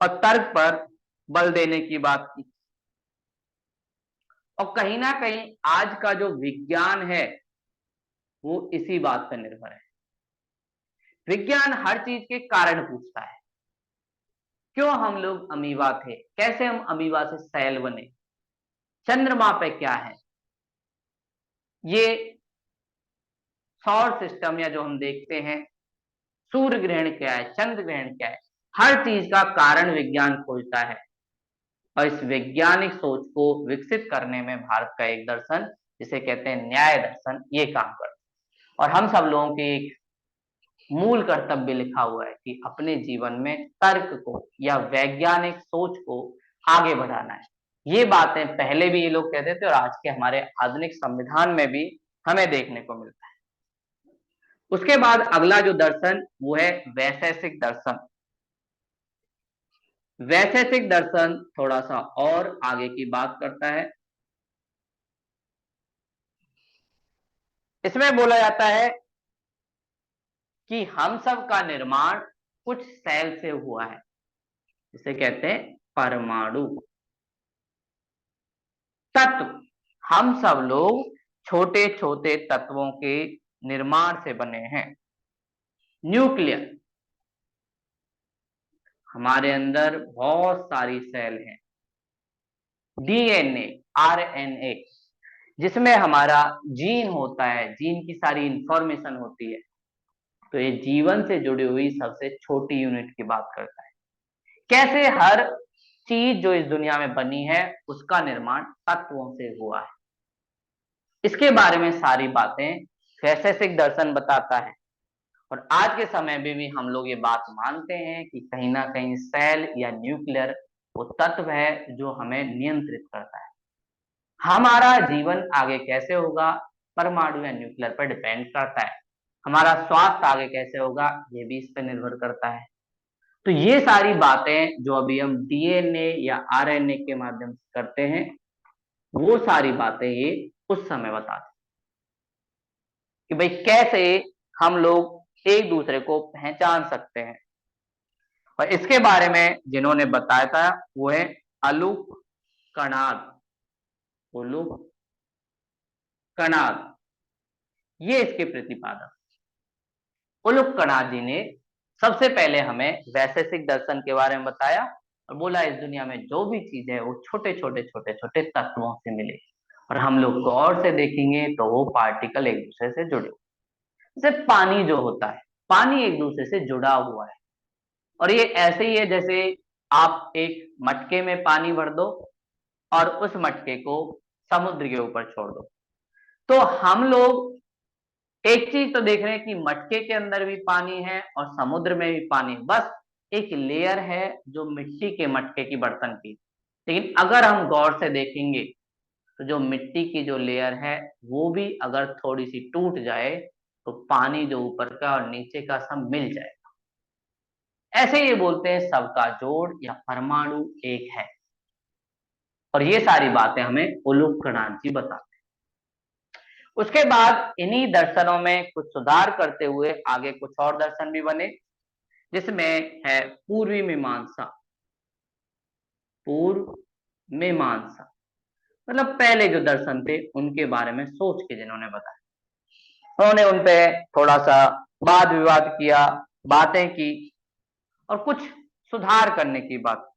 और तर्क पर बल देने की बात की। और कहीं ना कहीं आज का जो विज्ञान है वो इसी बात पर निर्भर है। विज्ञान हर चीज के कारण पूछता है। क्यों हम लोग अमीबा थे, कैसे हम अमीबा से सैल बने, चंद्रमा पे क्या है, ये सौर सिस्टम या जो हम देखते हैं सूर्य ग्रहण क्या है, चंद्र ग्रहण क्या है, हर चीज का कारण विज्ञान खोजता है। और इस वैज्ञानिक सोच को विकसित करने में भारत का एक दर्शन जिसे कहते हैं न्याय दर्शन ये काम करता है। और हम सब लोगों के एक मूल कर्तव्य लिखा हुआ है कि अपने जीवन में तर्क को या वैज्ञानिक सोच को आगे बढ़ाना है। ये बातें पहले भी ये लोग कहते थे और आज के हमारे आधुनिक संविधान में भी हमें देखने को मिलता है। उसके बाद अगला जो दर्शन वो है वैशेषिक दर्शन। वैशेषिक दर्शन थोड़ा सा और आगे की बात करता है। इसमें बोला जाता है कि हम सब का निर्माण कुछ सेल से हुआ है, जिसे कहते हैं परमाणु तत्व। हम सब लोग छोटे छोटे तत्वों के निर्माण से बने हैं। न्यूक्लियर, हमारे अंदर बहुत सारी सेल हैं। डीएनए, आरएनए, जिसमें हमारा जीन होता है, जीन की सारी इंफॉर्मेशन होती है। तो ये जीवन से जुड़ी हुई सबसे छोटी यूनिट की बात करता है। कैसे हर चीज जो इस दुनिया में बनी है उसका निर्माण तत्वों से हुआ है, इसके बारे में सारी बातें वैशेषिक दर्शन बताता है। और आज के समय में भी हम लोग ये बात मानते हैं कि कहीं ना कहीं सेल या न्यूक्लियर वो तत्व है जो हमें नियंत्रित करता है। हमारा जीवन आगे कैसे होगा परमाणु या न्यूक्लियर पर डिपेंड करता है। हमारा स्वास्थ्य आगे कैसे होगा ये भी इस पर निर्भर करता है। तो ये सारी बातें जो अभी हम डीएनए या आरएनए के माध्यम से करते हैं वो सारी बातें ये उस समय बताते हैं कि भाई कैसे हम लोग एक दूसरे को पहचान सकते हैं। और इसके बारे में जिन्होंने बताया था वो है अलूक कणाद। उलूक कणाद ये इसके प्रतिपादक। उलूक कणाद जी ने सबसे पहले हमें वैशेषिक दर्शन के बारे में बताया और बोला इस दुनिया में जो भी चीज है वो छोटे छोटे छोटे छोटे तत्वों से मिले और हम लोग गौर से देखेंगे तो वो पार्टिकल एक दूसरे से जुड़े। जैसे पानी जो होता है पानी एक दूसरे से जुड़ा हुआ है और ये ऐसे ही है जैसे आप एक मटके में पानी भर दो और उस मटके को समुद्र के ऊपर छोड़ दो। तो हम लोग एक चीज तो देख रहे हैं कि मटके के अंदर भी पानी है और समुद्र में भी पानी है, बस एक लेयर है जो मिट्टी के मटके की बर्तन की। लेकिन अगर हम गौर से देखेंगे तो जो मिट्टी की जो लेयर है वो भी अगर थोड़ी सी टूट जाए तो पानी जो ऊपर का और नीचे का सब मिल जाए। ऐसे ये बोलते हैं सबका जोड़ या परमाणु एक है। और ये सारी बातें हमें उलूक कणाद जी बताते हैं। उसके बाद इन्हीं दर्शनों में कुछ सुधार करते हुए आगे कुछ और दर्शन भी बने जिसमें है पूर्वी मीमांसा। पूर्व मीमांसा मतलब पहले जो दर्शन थे उनके बारे में सोच के जिन्होंने बताया उन्होंने उनपे थोड़ा सा वाद विवाद किया, बातें की और कुछ सुधार करने की बात।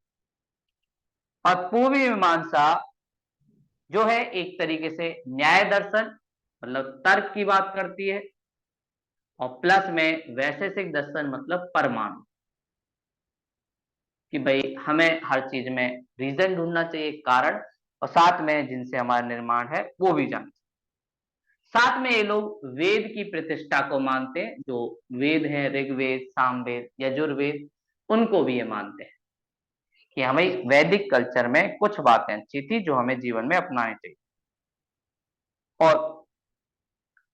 और पूर्वी मीमांसा जो है एक तरीके से न्याय दर्शन मतलब तर्क की बात करती है और प्लस में वैशेषिक दर्शन मतलब परमाणु कि भाई हमें हर चीज में रीजन ढूंढना चाहिए कारण और साथ में जिनसे हमारा निर्माण है वो भी जानना। साथ में ये लोग वेद की प्रतिष्ठा को मानते हैं, जो वेद है ऋग्वेद सामवेद यजुर्वेद उनको भी ये मानते हैं कि हमें वैदिक कल्चर में कुछ बातें अच्छी थी जो हमें जीवन में अपनानी चाहिए और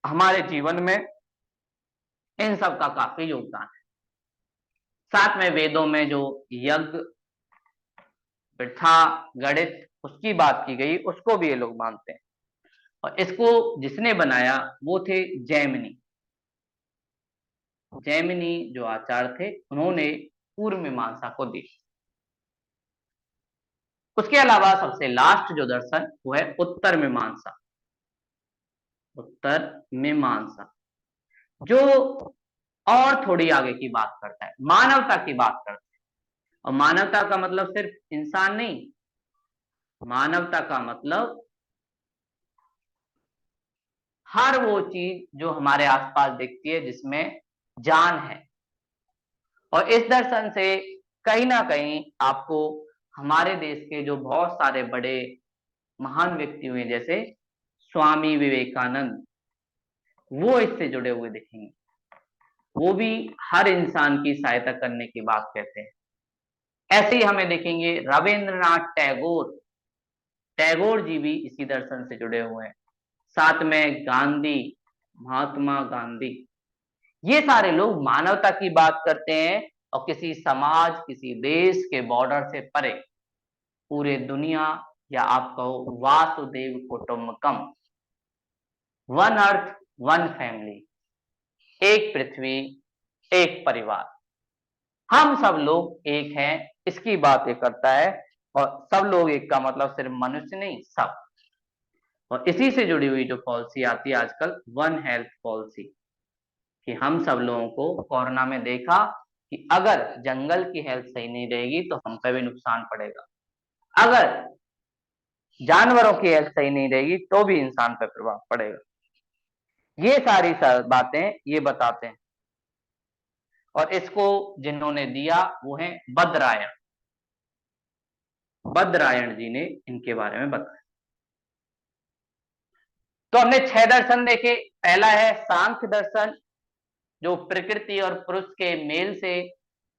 हमारे जीवन में इन सब का काफी योगदान है। साथ में वेदों में जो यज्ञ प्रथा गणित उसकी बात की गई उसको भी ये लोग मानते हैं और इसको जिसने बनाया वो थे जैमिनी। जैमिनी जो आचार्य थे उन्होंने पूर्व मीमांसा को दी। उसके अलावा सबसे लास्ट जो दर्शन वो है उत्तर मीमांसा। उत्तर मीमांसा जो और थोड़ी आगे की बात करता है, मानवता की बात करता है। और मानवता का मतलब सिर्फ इंसान नहीं, मानवता का मतलब हर वो चीज जो हमारे आसपास दिखती है जिसमें जान है। और इस दर्शन से कहीं ना कहीं आपको हमारे देश के जो बहुत सारे बड़े महान व्यक्ति हुए जैसे स्वामी विवेकानंद वो इससे जुड़े हुए दिखेंगे। वो भी हर इंसान की सहायता करने की बात कहते हैं। ऐसे ही हमें देखेंगे रविंद्रनाथ टैगोर। टैगोर जी भी इसी दर्शन से जुड़े हुए हैं। साथ में गांधी, महात्मा गांधी, ये सारे लोग मानवता की बात करते हैं और किसी समाज किसी देश के बॉर्डर से परे पूरे दुनिया या आप कहो वासुदेव कुटुंबकम, वन अर्थ वन फैमिली, एक पृथ्वी एक परिवार, हम सब लोग एक हैं इसकी बात ये करता है। और सब लोग एक का मतलब सिर्फ मनुष्य नहीं सब। और इसी से जुड़ी हुई जो पॉलिसी आती है आजकल वन हेल्थ पॉलिसी कि हम सब लोगों को कोरोना में देखा कि अगर जंगल की हेल्थ सही नहीं रहेगी तो हम पे भी नुकसान पड़ेगा, अगर जानवरों की हेल्थ सही नहीं रहेगी तो भी इंसान पर प्रभाव पड़ेगा। ये सारी बातें ये बताते हैं और इसको जिन्होंने दिया वो है बद्रायण। बद्रायण जी ने इनके बारे में बताया। तो हमने 6 दर्शन देखे। पहला है सांख्य दर्शन जो प्रकृति और पुरुष के मेल से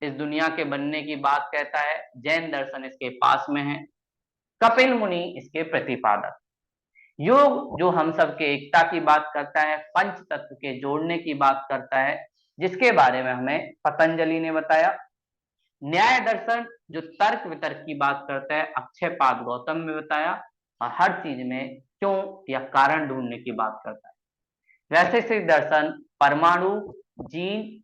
इस दुनिया के बनने की बात कहता है। जैन दर्शन इसके पास में है। कपिल मुनि इसके प्रतिपादक। योग जो हम सबके एकता की बात करता है, पंच तत्व के जोड़ने की बात करता है, जिसके बारे में हमें पतंजलि ने बताया। न्याय दर्शन जो तर्क वितर्क की बात करता है, अक्षयपाद गौतम में बताया, और हर चीज में क्यों या कारण ढूंढने की बात करता है। वैशेषिक दर्शन परमाणु, जीन,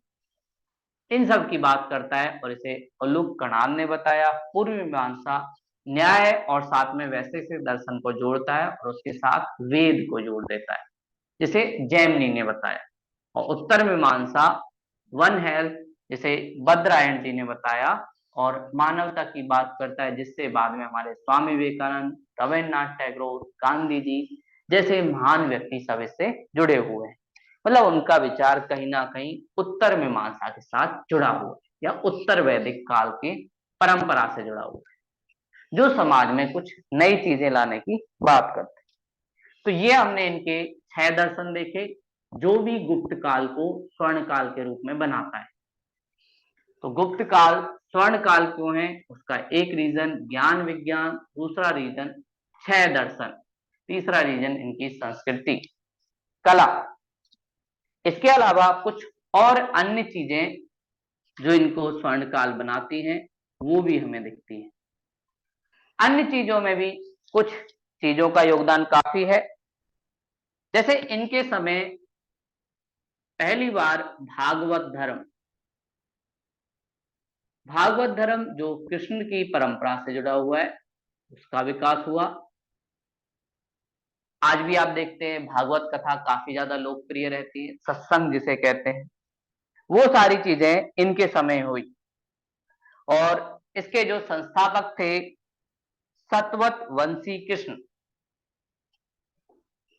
इन सब की बात करता है और इसे उल्लूक कणाद ने बताया। पूर्व मीमांसा न्याय और साथ में वैशेषिक दर्शन को जोड़ता है और उसके साथ वेद को जोड़ देता है, जिसे जैमिनी ने बताया। और उत्तर मीमांसा वन हेल्थ, जिसे बद्रायण जी ने बताया और मानवता की बात करता है, जिससे बाद में हमारे स्वामी विवेकानंद, रविन्द्रनाथ टैगोर, गांधी जी जैसे महान व्यक्ति सब इससे जुड़े हुए हैं। मतलब उनका विचार कहीं ना कहीं उत्तर मीमांसा के साथ जुड़ा हुआ है या उत्तर वैदिक काल की परंपरा से जुड़ा हुआ है, जो समाज में कुछ नई चीजें लाने की बात करते हैं। तो ये हमने इनके 6 दर्शन देखे, जो भी गुप्त काल को स्वर्ण काल के रूप में बनाता है। तो गुप्त काल स्वर्ण काल क्यों है, उसका एक रीजन ज्ञान विज्ञान, दूसरा रीजन 6 दर्शन, तीसरा रीजन इनकी संस्कृति, कला। इसके अलावा कुछ और अन्य चीजें जो इनको स्वर्ण काल बनाती हैं, वो भी हमें दिखती हैं। अन्य चीजों में भी कुछ चीजों का योगदान काफी है। जैसे इनके समय पहली बार भागवत धर्म जो कृष्ण की परंपरा से जुड़ा हुआ है, उसका विकास हुआ। आज भी आप देखते हैं भागवत कथा काफी ज्यादा लोकप्रिय रहती है, सत्संग जिसे कहते हैं, वो सारी चीजें इनके समय हुई। और इसके जो संस्थापक थे सतवत वंशी कृष्ण,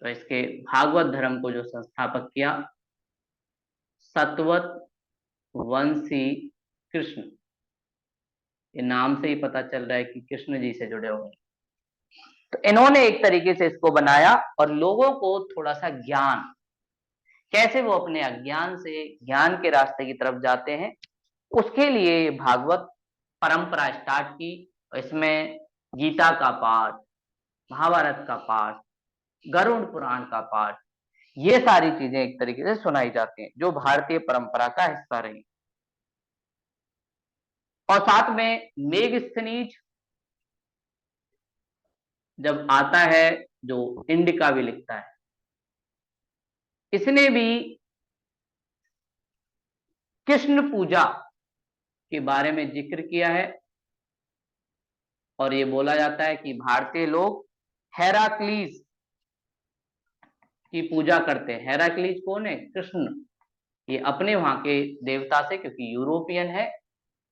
तो इसके भागवत धर्म को जो संस्थापक किया सतवत वंशी कृष्ण, ये नाम से ही पता चल रहा है कि कृष्ण जी से जुड़े हुए। तो इन्होंने एक तरीके से इसको बनाया और लोगों को थोड़ा सा ज्ञान, कैसे वो अपने अज्ञान से ज्ञान के रास्ते की तरफ जाते हैं, उसके लिए भागवत परंपरा स्टार्ट की। इसमें गीता का पाठ, महाभारत का पाठ, गरुड़ पुराण का पाठ, ये सारी चीजें एक तरीके से सुनाई जाती हैं, जो भारतीय परंपरा का हिस्सा रही। और साथ में मेगस्थनीज जब आता है, जो इंडिका भी लिखता है, इसने भी कृष्ण पूजा के बारे में जिक्र किया है। और ये बोला जाता है कि भारतीय लोग हेराक्लीज की पूजा करते हैं। हेराक्लीज कौन है? कृष्ण। ये अपने वहां के देवता से, क्योंकि यूरोपियन है,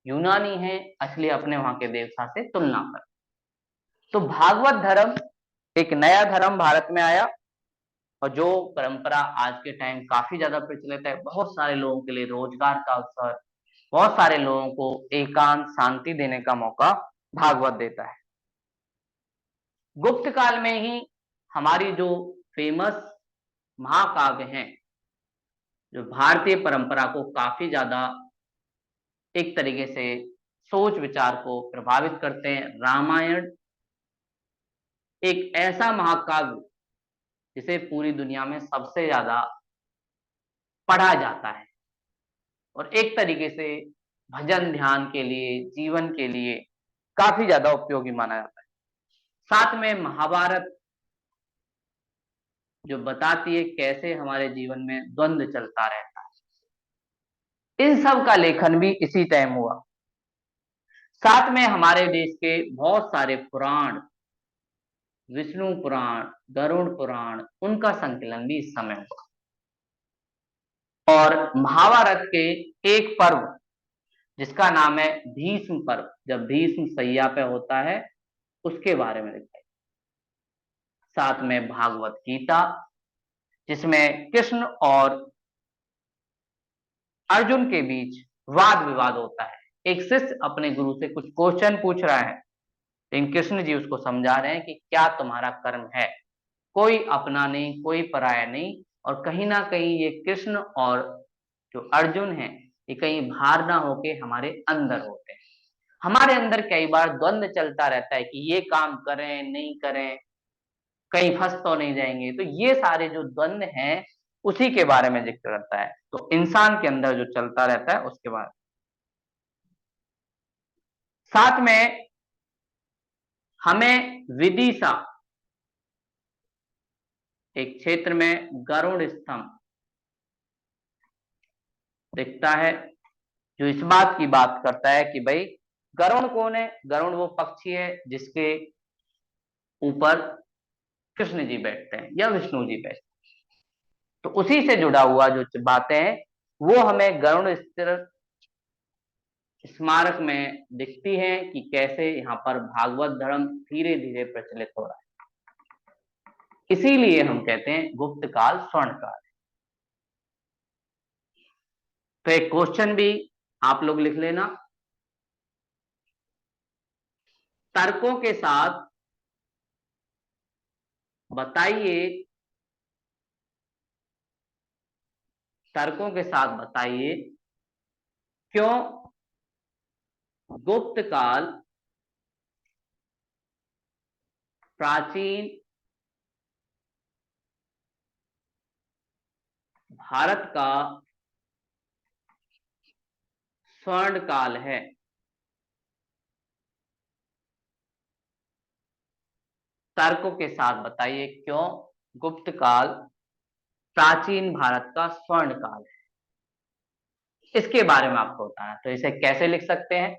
यूनानी है, इसलिए अपने वहां के देवता से तुलना कर। तो भागवत धर्म एक नया धर्म भारत में आया और जो परंपरा आज के टाइम काफी ज्यादा प्रचलित है। बहुत सारे लोगों के लिए रोजगार का अवसर, बहुत सारे लोगों को एकांत शांति देने का मौका भागवत देता है। गुप्त काल में ही हमारी जो फेमस महाकाव्य हैं, जो भारतीय परंपरा को काफी ज्यादा एक तरीके से सोच विचार को प्रभावित करते हैं। रामायण एक ऐसा महाकाव्य जिसे पूरी दुनिया में सबसे ज्यादा पढ़ा जाता है और एक तरीके से भजन ध्यान के लिए, जीवन के लिए काफी ज्यादा उपयोगी माना जाता है। साथ में महाभारत जो बताती है कैसे हमारे जीवन में द्वंद्व चलता रहता है। इन सब का लेखन भी इसी टाइम हुआ। साथ में हमारे देश के बहुत सारे पुराण, विष्णु पुराण, गरुड़ पुराण, उनका संकलन भी इस समय हुआ। और महाभारत के एक पर्व जिसका नाम है भीष्म पर्व, जब भीष्म सैया पे होता है, उसके बारे में लिखा है। साथ में भागवत गीता, जिसमें कृष्ण और अर्जुन के बीच वाद विवाद होता है। एक शिष्य अपने गुरु से कुछ क्वेश्चन पूछ रहा है, लेकिन कृष्ण जी उसको समझा रहे हैं कि क्या तुम्हारा कर्म है, कोई अपना नहीं, कोई पराया नहीं। और कहीं ना कहीं ये कृष्ण और जो अर्जुन है ये कहीं बाहर ना होके हमारे अंदर होते हैं। हमारे अंदर कई बार द्वंद्व चलता रहता है कि ये काम करें नहीं करें, कहीं फंस तो नहीं जाएंगे। तो ये सारे जो द्वंद्व हैं उसी के बारे में जिक्र करता है, तो इंसान के अंदर जो चलता रहता है उसके बारे में। साथ में हमें विदिशा एक क्षेत्र में गरुड़ स्तंभ दिखता है, जो इस बात की बात करता है कि भाई गरुड़ कौन है। गरुड़ वो पक्षी है जिसके ऊपर कृष्ण जी बैठते हैं या विष्णु जी बैठते हैं। तो उसी से जुड़ा हुआ जो बातें हैं वो हमें गरुड़ स्मारक में दिखती है कि कैसे यहाँ पर भागवत धर्म धीरे धीरे प्रचलित हो रहा है। इसीलिए हम कहते हैं गुप्त काल स्वर्ण काल। तो एक क्वेश्चन भी आप लोग लिख लेना, तर्कों के साथ बताइए, तर्कों के साथ बताइए क्यों गुप्त काल प्राचीन भारत का स्वर्ण काल है। तर्कों के साथ बताइए क्यों गुप्त काल प्राचीन भारत का स्वर्ण काल है। इसके बारे में आपको बताना है। तो इसे कैसे लिख सकते हैं,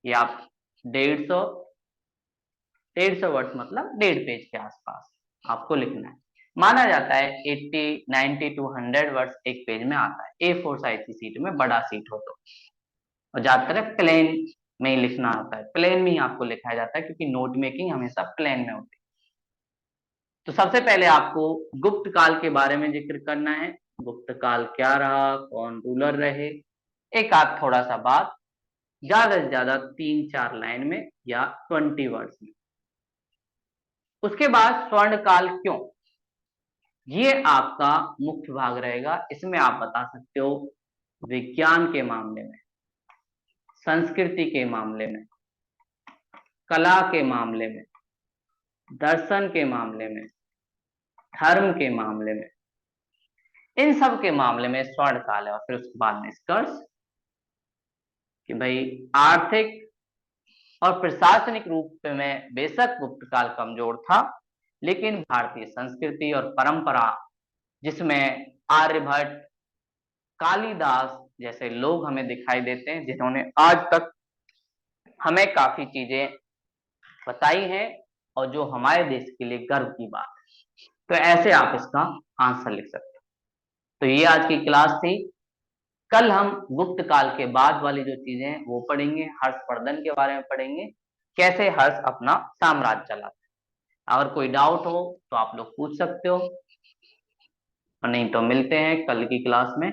ये आप 150 वर्ड्स मतलब 1.5 पेज के आसपास आपको लिखना है। माना जाता है 80 90 टू 100 वर्ड्स एक पेज में आता है, A4 साइज की सीट में, बड़ा सीट हो तो। और ज्यादातर प्लेन में ही लिखना होता है, प्लेन में ही आपको लिखाया जाता है क्योंकि नोट मेकिंग हमेशा प्लेन में होती है। तो सबसे पहले आपको गुप्त काल के बारे में जिक्र करना है। गुप्त काल क्या रहा, कौन रूलर रहे, एक आध थोड़ा सा बात, ज्यादा से ज्यादा 3-4 लाइन में या 20 वर्ड्स में। उसके बाद स्वर्ण काल क्यों, ये आपका मुख्य भाग रहेगा। इसमें आप बता सकते हो विज्ञान के मामले में, संस्कृति के मामले में, कला के मामले में, दर्शन के मामले में, धर्म के मामले में, इन सब के मामले में स्वर्ण काल है। और फिर उसके बाद निष्कर्ष कि भाई आर्थिक और प्रशासनिक रूप में बेशक गुप्त काल कमजोर था, लेकिन भारतीय संस्कृति और परंपरा, जिसमें आर्यभट्ट, कालिदास जैसे लोग हमें दिखाई देते हैं जिन्होंने आज तक हमें काफी चीजें बताई हैं और जो हमारे देश के लिए गर्व की बात है। तो ऐसे आप इसका आंसर लिख सकते हैं। तो ये आज की क्लास थी। कल हम गुप्त काल के बाद वाली जो चीजें हैं वो पढ़ेंगे, हर्षवर्धन के बारे में पढ़ेंगे, कैसे हर्ष अपना साम्राज्य चलाता है। अगर कोई डाउट हो तो आप लोग पूछ सकते हो, और नहीं तो मिलते हैं कल की क्लास में।